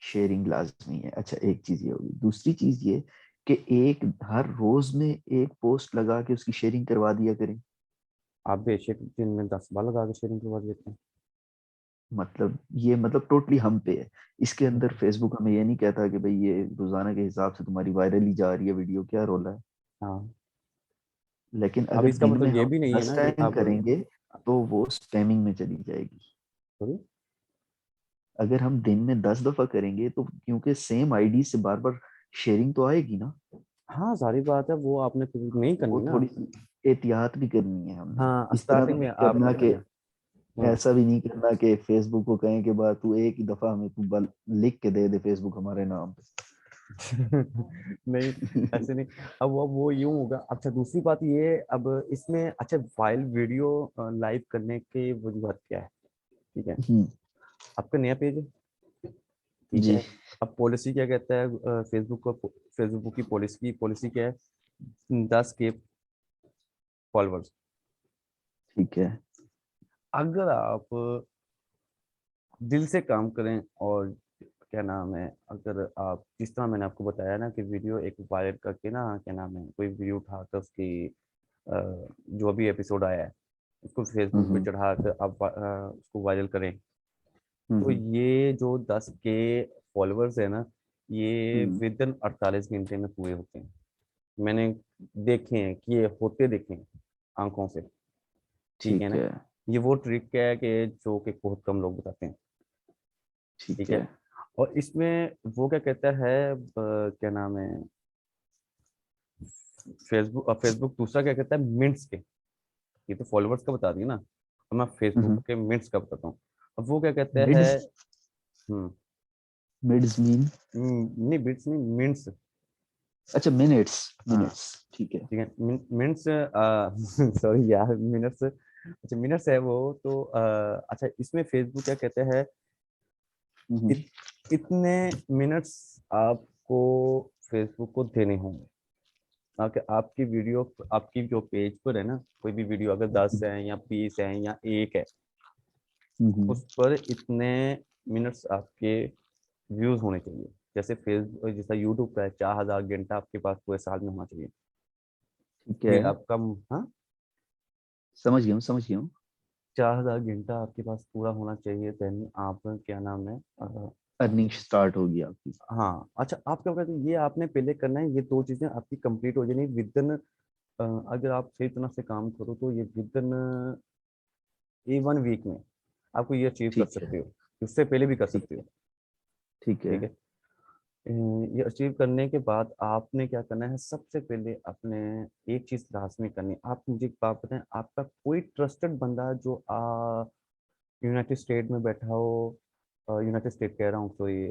B: शेयरिंग लाजमी है। अच्छा, एक चीज ये होगी। दूसरी चीज ये कि एक हर रोज में एक पोस्ट लगा के उसकी शेयरिंग करवा दिया करें।
A: आप बेशक दिन में 10 बार लगा के शेयरिंग करवा देते हैं।
B: मतलब ये मतलब टोटली हम पे है। इसके अंदर फेसबुक हमें ये नहीं कहता कि भाई ये रोजाना के हिसाब से तुम्हारी वायरल ही जा रही है वीडियो, क्या रोला है।
A: हाँ।
B: लेकिन
A: अब
B: अगर
A: इसका
B: दिन में
A: मतलब ये
B: हम
A: भी नहीं है
B: 10
A: ना कि
B: टाइम
A: आप।
B: करेंगे तो वो स्पैमिंग में चली जाएगी।
A: सॉरी।
B: अगर हम दिन में 10 दफा करेंगे तो क्योंकि सेम आईडी से बार बार शेयरिंग तो आएगी ना।
A: हाँ सारी बात है, वो आपने फिर नहीं
B: वो
A: करनी ना।
B: थोड़ी सी एहतियात भी करनी है हमने।
A: हाँ
B: इस तरह तो
A: स्टार्टिंग में
B: नहीं करना
A: आपने।
B: कि,
A: हम्म।
B: ऐसा भी नहीं करना कि फेसबुक को कहें कि बात तू एक ही दफा हमें तू लिख के दे दे फेसबुक हमारे नाम
A: नहीं,
B: पे।
A: ऐसे नहीं। अब वो यूं होगा। अच्छा दूसरी बात ये, अब इसमें अच्छा वाइल वीडियो लाइव करने की वजूहत क्या है। ठीक है।
B: हम्म।
A: आपका नया पेज है। ठीक
B: जी।
A: है। अब पॉलिसी क्या कहता है फेसबुक को, फेसबुक की पॉलिसी क्या है, 10 के फॉलोअर्स।
B: ठीक है।
A: अगर आप दिल से काम करें और क्या नाम है, अगर आप जिस तरह मैंने आपको बताया ना कि वीडियो एक वायरल करके ना, क्या नाम है, कोई वीडियो उठाकर उसकी जो भी एपिसोड आया है उसको फेसबुक पे
B: हम्म।
A: चढ़ा कर आप उसको वायरल करें, तो
B: हम्म।
A: ये जो 10 के फॉलोअर्स है ना, ये
B: हम्म।
A: विद इन 48 घंटे में पूरे होते हैं। मैंने देखे हैं कि ये होते देखे हैं आंखों से। ठीक है
B: ठीक
A: ना।
B: है।
A: ये वो ट्रिक है कि जो कि बहुत कम लोग बताते हैं। ठीक
B: ठीक
A: है।
B: है।
A: और इसमें वो क्या कहता है, क्या नाम है, फेसबुक दूसरा क्या कहता है, मिनट्स के। ये तो फॉलोअर्स का बता दिया ना, अब मैं फेसबुक
B: हम्म।
A: के मिनट्स का बताता हूँ। अब वो क्या कहता है।
B: मिड्स।
A: हम्म।
B: Mids mean.
A: नहीं बिट्स नहीं, मिनट्स।
B: अच्छा, मिनट्स।
A: हाँ।
B: मिनट्स ठीक है।
A: ठीक है। मिनट्स। सॉरी यार, मिनट्स। अच्छा मिनट्स है वो तो अच्छा इसमें फेसबुक क्या कहते हैं,
B: हम्म।
A: इत, इतने मिनट्स आपको फेसबुक को देने होंगे, ताकि आपकी वीडियो, आपकी जो पेज पर है ना, कोई भी वीडियो अगर 10 है या 20 है या 1 है,
B: हम्म।
A: उस पर इतने मिनट्स आपके व्यूज होने चाहिए। जैसे फेसबुक, जैसा यूट्यूब का है, 4,000 घंटा आपके पास पूरे साल में होना चाहिए।
B: ठीक है।
A: फिर आपका, हाँ,
B: समझ गया हूँ, समझ गया हूँ।
A: 4,000 घंटा आपके पास पूरा होना चाहिए, देन आप क्या नाम है
B: अर्निंग स्टार्ट होगी आपकी।
A: हाँ। अच्छा आप क्या कहते हैं, ये आपने पहले करना है, ये 2 चीजें आपकी कंप्लीट हो जानी विद इन अगर आप सही तरह से काम करो तो ये विद इन वन वीक में आपको ये अचीव कर
B: ठीक है।
A: सकते हो, उससे पहले भी कर
B: ठीक
A: सकते
B: है।
A: हो।
B: ठीक है।
A: ठीक है। ये अचीव करने के बाद आपने क्या करना है, सबसे पहले अपने एक चीज लाजमी करनी है। आप मुझे एक बात बताएं, आपका कोई ट्रस्टेड बंदा जो यूनाइटेड स्टेट में बैठा हो, यूनाइटेड स्टेट कह रहा हूँ सॉरी,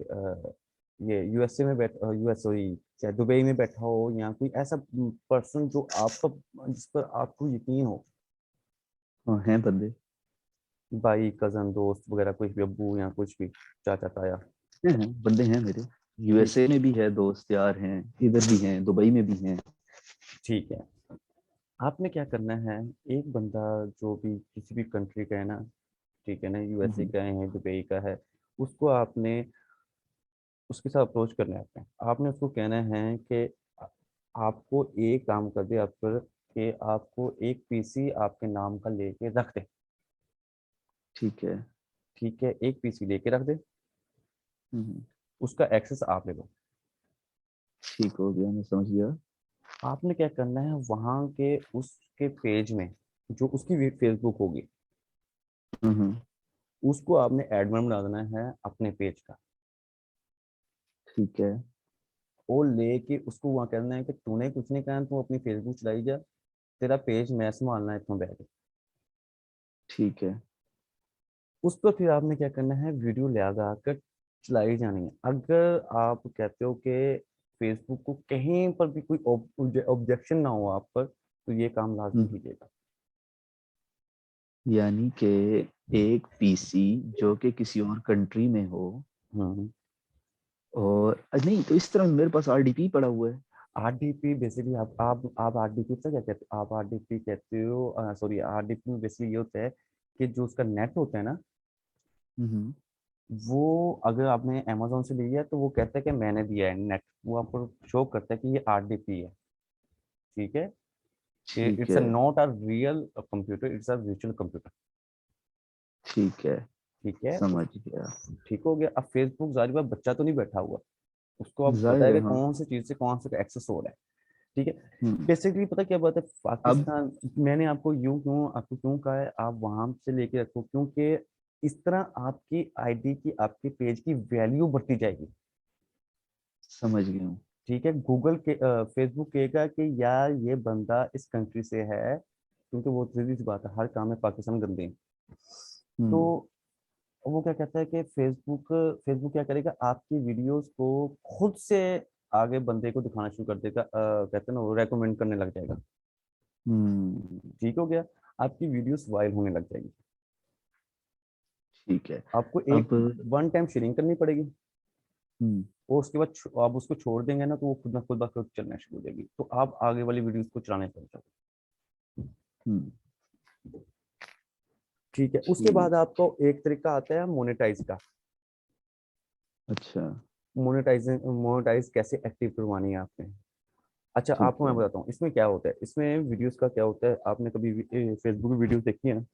A: ये यूएसए में बैठा, यूएस सॉरी, चाहे दुबई में बैठा हो, या कोई ऐसा पर्सन जो आपका, जिस पर आपको यकीन हो,
B: हाँ, हैं बंदे।
A: भाई कजन दोस्त वगैरह, कुछ भी, अब्बू या कुछ भी, चाचा ताया।
B: हैं बंदे हैं मेरे।
A: ठीक
B: यूएसए में भी है, दोस्त यार हैं, इधर भी हैं, दुबई में भी हैं।
A: ठीक है। आपने क्या करना है, एक बंदा जो भी किसी भी कंट्री का है ना, ठीक है ना, यूएसए
B: हम्म।
A: का है, दुबई का है, उसको आपने उसके साथ अप्रोच करना है। आपने उसको कहना है कि आपको एक काम कर दे आप पर, कि आपको एक पीसी आपके नाम का लेके रख दे।
B: ठीक है।
A: ठीक है, एक पीसी लेके रख दे,
B: हम्म।
A: उसका एक्सेस आप ले लो।
B: ठीक हो गया, मैं समझ गया।
A: आपने क्या करना है, वहां के उसके पेज में, जो उसकी फेसबुक होगी,
B: हम्म।
A: उसको आपने एडमिन बना देना है अपने पेज का।
B: ठीक है।
A: और लेके उसको वहां करना है कि तूने कुछ नहीं कहा, तू अपनी फेसबुक चलाई जा, तेरा पेज मैं संभालना है इतना बैठ।
B: ठीक है।
A: उस पर फिर आपने क्या करना है, वीडियो लगा कर चलाई जानी है। अगर आप कहते हो कि फेसबुक को कहीं पर भी कोई ऑब्जेक्शन ना हो आप पर, तो ये काम लाजमी
B: हम्म।
A: कीजिएगा।
B: यानी कि एक पीसी जो कि किसी और कंट्री में हो,
A: हम्म।
B: और नहीं तो इस तरह मेरे पास आरडीपी पड़ा हुआ है।
A: आरडीपी बेसिकली आप आरडीपी से क्या कहते हो, आप आरडीपी कहते हो, सॉरी, आरडीपी में बेसिकली ये होता है कि जो उसका नेट होता है ना,
B: हम्म।
A: वो अगर आपने अमेजोन से लिया है तो वो कहता है कि मैंने दिया है नेट, वो आपको शो करता है कि ये आरडीपी है। ठीक है।
B: ठीक
A: इट्स अ
B: है।
A: Not a real computer, it's a virtual computer.
B: ठीक है।
A: ठीक है।
B: समझ गया।
A: ठीक हो गया। अब फेसबुक जारी बात, बच्चा तो नहीं बैठा हुआ, उसको अब पता
B: जाहिर
A: है
B: है,
A: कि
B: हाँ।
A: कौन सी चीज से कौन सा एक्सेस हो रहा है। ठीक है।
B: हम्म।
A: बेसिकली पता क्या बात है,
B: अब
A: पाकिस्तान, मैंने आपको क्यों कहा है आप वहां से लेके रखो, क्योंकि इस तरह आपकी आईडी की, आपके पेज की वैल्यू बढ़ती जाएगी।
B: समझ गया हूँ।
A: ठीक है। गूगल के फेसबुक कहेगा कि यार ये बंदा इस कंट्री से है, क्योंकि वो सीधी सी बात है, हर काम में पाकिस्तान गंदे हैं। तो
B: हम्म।
A: वो क्या कहता है कि फेसबुक फेसबुक क्या करेगा, आपकी वीडियोस को खुद से आगे बंदे को दिखाना शुरू कर देगा, कहते हैं ना, वो रेकमेंड करने लग जाएगा।
B: हम्म।
A: ठीक हो गया। आपकी वीडियोस वायरल होने लग जाएगी।
B: ठीक है।
A: आपको एक
B: अब
A: वन टाइम शेयरिंग करनी पड़ेगी,
B: हम्म।
A: और उसके बाद आप उसको छोड़ देंगे ना, तो वो खुद ना खुद ब खुद चलना शुरू हो जाएगी, तो आप आगे वाली वीडियोस को चलाने लग जाओगे।
B: हम्म।
A: ठीक है। उसके बाद
B: ठीक।
A: आपको एक तरीका आता है मोनेटाइज का।
B: अच्छा।
A: मोनेटाइज कैसे एक्टिव करवानी है आपने। अच्छा,
B: ठीक
A: आपको मैं
B: है।
A: बताता हूँ इसमें क्या होता है, इसमें वीडियोस का क्या होता है, आपने कभी फेसबुक की वीडियोस देखी है ना,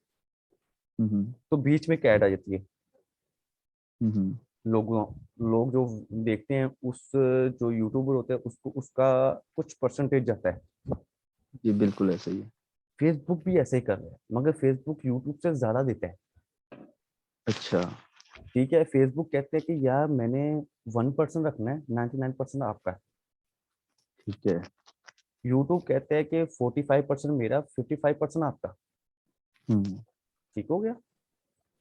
B: हम्म।
A: तो बीच में क्या ऐड आ जाती है,
B: हम्म।
A: लोगों लोग जो देखते हैं, उस जो यूट्यूबर होता है उसको उसका कुछ परसेंटेज जाता है।
B: ये बिल्कुल ऐसा ही है।
A: फेसबुक भी ऐसे ही कर रहा है, मगर फेसबुक यूट्यूब से ज्यादा देता है।
B: अच्छा।
A: ठीक है। फेसबुक कहते हैं कि यार मैंने 1% रखना है, 99% आपका है।
B: ठीक है।
A: यूट्यूब कहते हैं कि 45% मेरा, 55% आपका।
B: हम्म।
A: ठीक हो गया।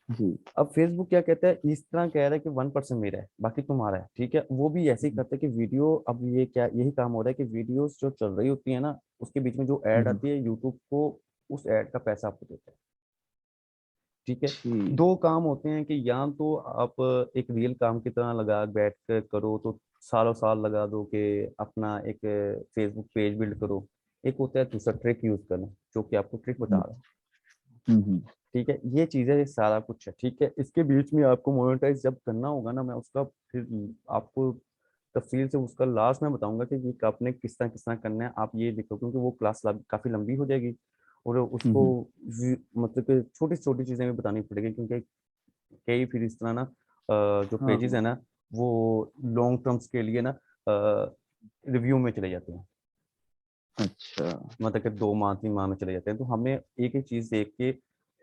B: जी।
A: अब फेसबुक क्या कहता है, इस तरह कह रहा है कि 1% मेरा है, बाकी तुम्हारा है। ठीक है। वो भी ऐसे ही
B: हम्म।
A: करते हैं कि वीडियो, अब ये क्या, यही काम हो रहा है कि वीडियोस जो चल रही होती है ना, उसके बीच में जो ऐड
B: हम्म।
A: आती है, यूट्यूब को उस ऐड का पैसा आपको देता है। ठीक है।
B: ठीक।
A: दो काम होते हैं कि या तो आप एक रियल काम की तरह लगा बैठ कर करो, तो सालों साल लगा दो कि अपना एक फेसबुक पेज बिल्ड करो। एक होता है दूसरा ट्रिक यूज करना, जो कि आपको ट्रिक बता रहा है।
B: हम्म।
A: ठीक है। ये चीजें, ये सारा कुछ है। ठीक है। इसके बीच में आपको मोनेटाइज जब करना होगा ना, मैं उसका फिर आपको तफसील से उसका लास्ट में बताऊंगा कि ये आपने किस तरह करना है। आप ये देखो, क्योंकि वो क्लास काफी लंबी हो जाएगी, और उसको
B: हम्म।
A: मतलब कि छोटी छोटी चीजें भी बतानी पड़ेगी, क्योंकि कई फिर इस तरह ना जो पेजेस
B: हाँ।
A: है ना, वो लॉन्ग टर्म्स के लिए ना रिव्यू में चले जाते हैं।
B: अच्छा,
A: मतलब कि 2 माह 3 माह में चले जाते हैं। तो हमें एक एक चीज़ देख के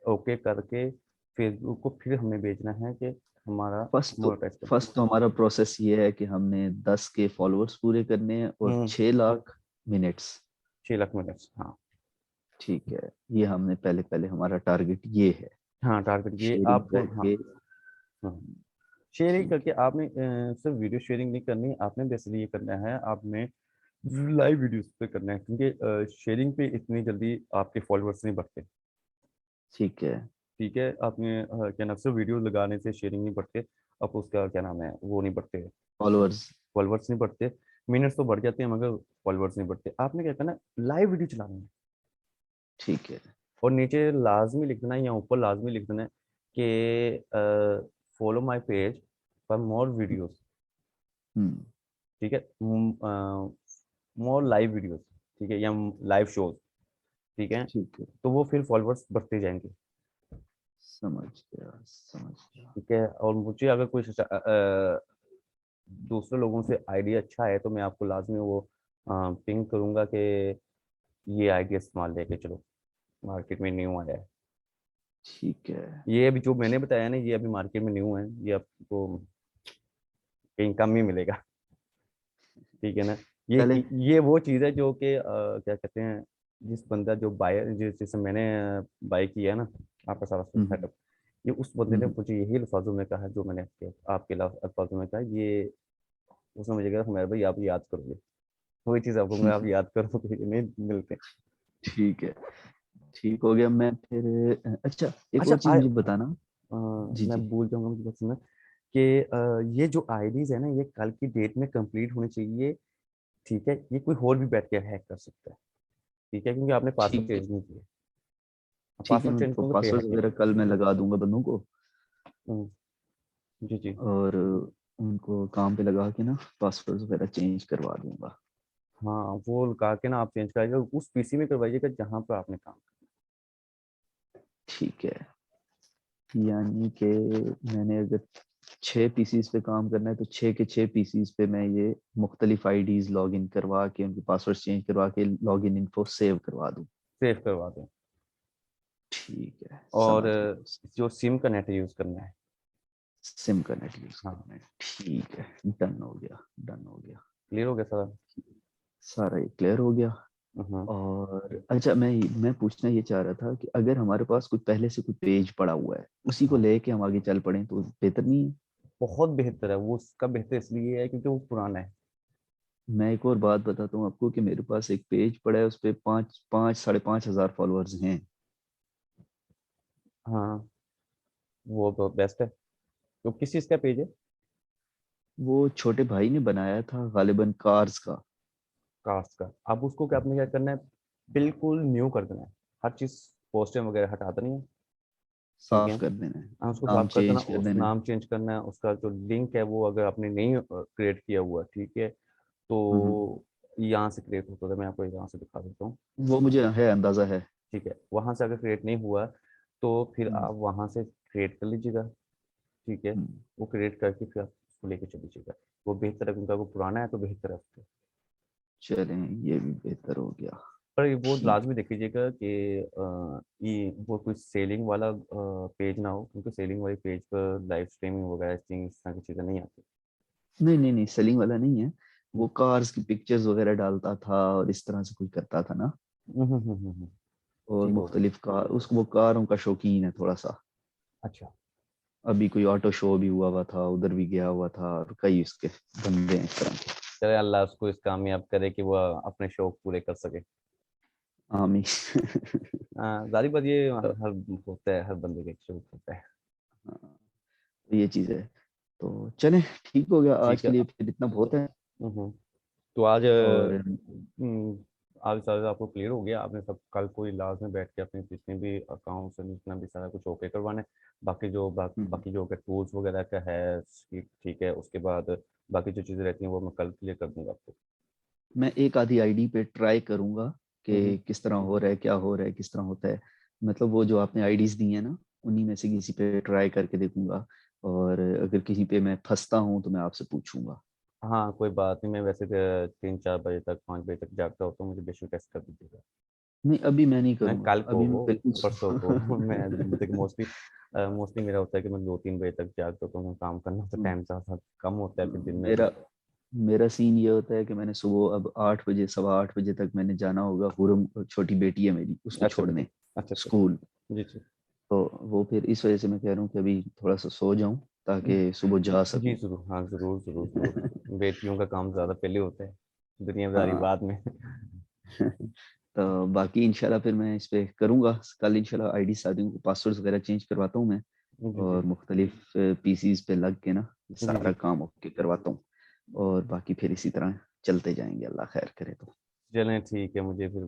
A: ओके करके फेसबुक को फिर हमें भेजना है कि हमारा
B: फर्स्ट तो
A: मोनेटाइज कर।
B: फर्स्ट तो हमारा प्रोसेस ये है कि हमने 10 के फॉलोअर्स पूरे करने हैं और
A: हम्म।
B: 6 लाख मिनट्स।
A: 6 लाख मिनट्स, हाँ।
B: ठीक है, ये हमने पहले पहले हमारा टारगेट ये है।
A: हाँ, टारगेट ये
B: शेयरिंग
A: आपने, हाँ।
B: करके।
A: हाँ, शेयरिंग
B: ठीक
A: करके
B: है।
A: आपने सिर्फ वीडियो शेयरिंग नहीं करनी, आपने बेसिकली ये करना है, आपने लाइव वीडियोस पे करना है, क्योंकि शेयरिंग पे इतनी जल्दी आपके फॉलोअर्स नहीं बढ़ते।
B: ठीक है।
A: ठीक है, आपने क्या नाम, सिर्फ वीडियो लगाने से शेयरिंग नहीं बढ़ते। अब उसका क्या नाम है, वो नहीं बढ़ते,
B: फॉलोअर्स।
A: फॉलोअर्स नहीं बढ़ते। मिनट्स तो बढ़ जाते हैं मगर फॉलोअर्स नहीं बढ़ते। आपने क्या करना है, लाइव वीडियो चलाना है।
B: ठीक है।
A: और नीचे लाजमी लिख देना है या ऊपर लाजमी लिख देना है कि follow my page for more videos.
B: हम्म।
A: ठीक है, मोर लाइव वीडियोस, ठीक है, या लाइव शोज। ठीक है,
B: ठीक है,
A: तो वो फिर फॉलोअर्स बढ़ते जाएंगे।
B: समझ गया समझ गया।
A: ठीक है, और मुझे अगर कोई दूसरे लोगों से आइडिया अच्छा है तो मैं आपको लाजमी वो पिंग करूंगा कि ये आइडिया इस्तेमाल लेके चलो, मार्केट में न्यू आया है।
B: ठीक है।
A: ये अभी जो मैंने बताया ना, ये अभी मार्केट में न्यू है, ये आपको कहीं कम ही मिलेगा। ठीक है ना। ये
B: चले।
A: ये वो चीज़ है जो कि क्या कहते हैं, जिस बंदा जो बायर जिससे मैंने बाय किया है ना आपका सारा
B: हम्म।
A: सेटअप, ये उस बंदे ने
B: हम्म।
A: मुझे यही अल्फाजों में कहा जो मैंने आपके अल्फाजों में कहा। ये उसने मुझे कहा मेरे भाई आप याद करोगे, वही चीज़ आपको मैं आप याद करोगे, नहीं मिलते।
B: ठीक है, ठीक हो गया। मैं फिर अच्छा, एक
A: अच्छा
B: और चीज मुझे बताना। जी
A: मैं
B: जी।
A: भूल जाऊंगा, मुझे बस सुनना कि ये जो आईडीज है ना, ये कल की डेट में कंप्लीट होनी चाहिए। ठीक है, ये कोई और भी बैठ के हैक कर सकता है। ठीक है, क्योंकि आपने पासवर्ड
B: ठीक है।
A: चेंज नहीं किया।
B: ठीक है,
A: पासवर्ड
B: मैं
A: चेंज करोगे तो ये
B: पासवर्ड
A: हैक
B: वगैरह कल मैं लगा दूंगा बंदों को।
A: हम्म, जी जी।
B: और उनको काम पे लगा के ना पासवर्ड वगैरह चेंज करवा दूंगा।
A: हाँ, वो लगा के ना आप चेंज कराइएगा, उस पीसी में करवाइएगा जहाँ पर आपने काम
B: ठीक है, यानी कि मैंने अगर 6 पीसीज पे काम करना है तो 6 के 6 पीसीज पे मैं ये मुख्तलिफ आईडीज लॉग इन करवा के उनके पासवर्ड चेंज करवा के लॉग इन इन्फो सेव करवा दूं।
A: सेव करवा दें।
B: ठीक है,
A: और
B: समझ गया।
A: जो सिम का नेट यूज़ करना है।
B: सिम का नेट यूज
A: हाँ,
B: करना है, ठीक है। डन हो गया, डन हो गया।
A: क्लियर हो गया सर।
B: सारा ये क्लियर हो गया।
A: हम्म।
B: और अच्छा, मैं पूछना ये चाह रहा था कि अगर हमारे पास कोई पहले से कोई पेज पड़ा हुआ है, उसी को
A: हाँ,
B: लेके हम आगे चल पड़े तो बेहतर नहीं है?
A: बहुत बेहतर है वो, उसका बेहतर इसलिए है क्योंकि वो पुराना है।
B: मैं एक और बात बताता हूँ आपको कि मेरे पास एक पेज पड़ा है, उस पे 5 5 5,500 फॉलोअर्स हैं।
A: हाँ, वो तो बेस्ट है। तो किस चीज़ का पेज है?
B: वो छोटे भाई ने बनाया था, गालिबन कार्स का।
A: कास्ट का। अब उसको क्या, आपने क्या करना है, बिल्कुल न्यू कर देना है। हर चीज़, पोस्टर वगैरह हटा देनी है। ठीक है,
B: साफ कर देना है।
A: हाँ, उसको
B: नाम
A: साफ कर देना,
B: चेंज कर
A: उस
B: देना है।
A: नाम चेंज करना है, उसका जो लिंक है वो अगर आपने नहीं क्रिएट किया हुआ, ठीक है,
B: हम्म।
A: तो यहाँ से क्रिएट होता है। मैं आपको यहाँ से दिखा देता हूँ।
B: वो मुझे है, अंदाजा है।
A: ठीक है, वहाँ से अगर क्रिएट नहीं हुआ तो फिर
B: हम्म।
A: आप वहाँ से क्रिएट कर लीजिएगा। ठीक है,
B: हम्म।
A: वो क्रिएट करके फिर आप उसको लेके चल लीजिएगा। वो बेहतर है, क्योंकि वो पुराना है तो बेहतर है उससे।
B: चलें, ये भी बेहतर हो गया।
A: पर वो
B: ठीक।
A: लाजमी देख लीजिएगा कि ये वो कोई सेलिंग वाला पेज ना हो, क्योंकि सेलिंग वाले पेज पर लाइव स्ट्रीमिंग वगैरह इस तरह की चीज़ें नहीं आती।
B: नहीं नहीं नहीं, सेलिंग वाला नहीं है।
A: हम्म,
B: वो कार्स की पिक्चर्स वगैरह डालता था और इस तरह से कुछ करता था ना। और
A: ठीक हो गया।
B: मुख्तलिफ कार, उसको वो कारों का शौकीन है थोड़ा सा।
A: अच्छा,
B: अभी कोई ऑटो शो भी हुआ था, उधर भी गया हुआ था, और कई उसके बंदे हैं इस तरह के।
A: चले अल्लाह उसको इस कामयाब करे कि वो अपने शौक पूरे कर सके।
B: आमी।
A: हाँ, जारी बात, ये
B: तो,
A: हर होता है, हर बंदे का एक शौक होता है।
B: हाँ, तो ये चीज है। तो चले, ठीक हो गया आज
A: ठीक
B: के
A: है।
B: लिए, फिर इतना बहुत है।
A: तो आज
B: और
A: आज सारा आपको क्लियर हो गया। आपने सब कल कोई लास्ट में बैठ के अपने जितने भी अकाउंट्स है जितना भी सारा कुछ ओके करवाना है। बाकी जो
B: हम्म,
A: बाकी जो टूल्स वगैरह का है, ठीक है, उसके बाद बाकी जो चीज़ें रहती हैं वो मैं कल क्लियर कर दूंगा आपको।
B: मैं एक आधी आईडी पे ट्राई करूंगा
A: हम्म।
B: कि किस तरह हो रहा है, क्या हो रहा है, किस तरह होता है। मतलब वो जो आपने आईडीज दी है ना, उन्हीं में से किसी पे ट्राई करके देखूंगा। और अगर किसी पे मैं फंसता हूँ तो मैं आपसे पूछूंगा।
A: हाँ, कोई बात नहीं, मैं वैसे 3-4 बजे तक, 5 बजे तक जागता होता हूँ, मुझे बेशक टेस्ट कर दीजिएगा।
B: नहीं, अभी मैं नहीं
A: मैं
B: करूँगा,
A: कल को
B: अभी मैं बिल्कुल
A: परसों को मैं देखिए मोस्टली मेरा होता है कि मैं 2-3 बजे तक जागता हूँ, तो मैं काम करना तो टाइम सा कम होता है फिर दिन में भी।
B: मेरा मेरा सीन ये होता है कि मैंने सुबह अब 8 बजे, 8:15 तक मैंने जाना होगा। पूरम छोटी बेटी है मेरी, उसको
A: अच्छा, अच्छा।
B: छोड़ने
A: अच्छा, अच्छा।
B: स्कूल।
A: जी, जी।
B: तो वो फिर इस वजह से मैं कह रहा हूँ कि अभी थोड़ा सा सो जाऊं ताकि सुबह जा
A: जी,
B: सकूं।
A: ज़रूर। हाँ, ज़रूर, ज़रूर, ज़रूर। बेटियों का काम ज़्यादा पहले होता है, दुनियादारी
B: हाँ।
A: बाद में।
B: तो बाकी इंशाल्लाह फिर मैं इस पे करूंगा कल इंशाल्लाह। आईडी शादियों को पासवर्ड्स वगैरह चेंज करवाता हूँ मैं,
A: जी, जी।
B: और मुख्तलिफ पीसीज पे लग के ना ये
A: जी,
B: सारा
A: जी।
B: काम ओके करवाता हूँ। और बाकी फिर इसी तरह चलते जाएंगे, अल्लाह खैर करे तो।
A: चलें ठीक है, मुझे फिर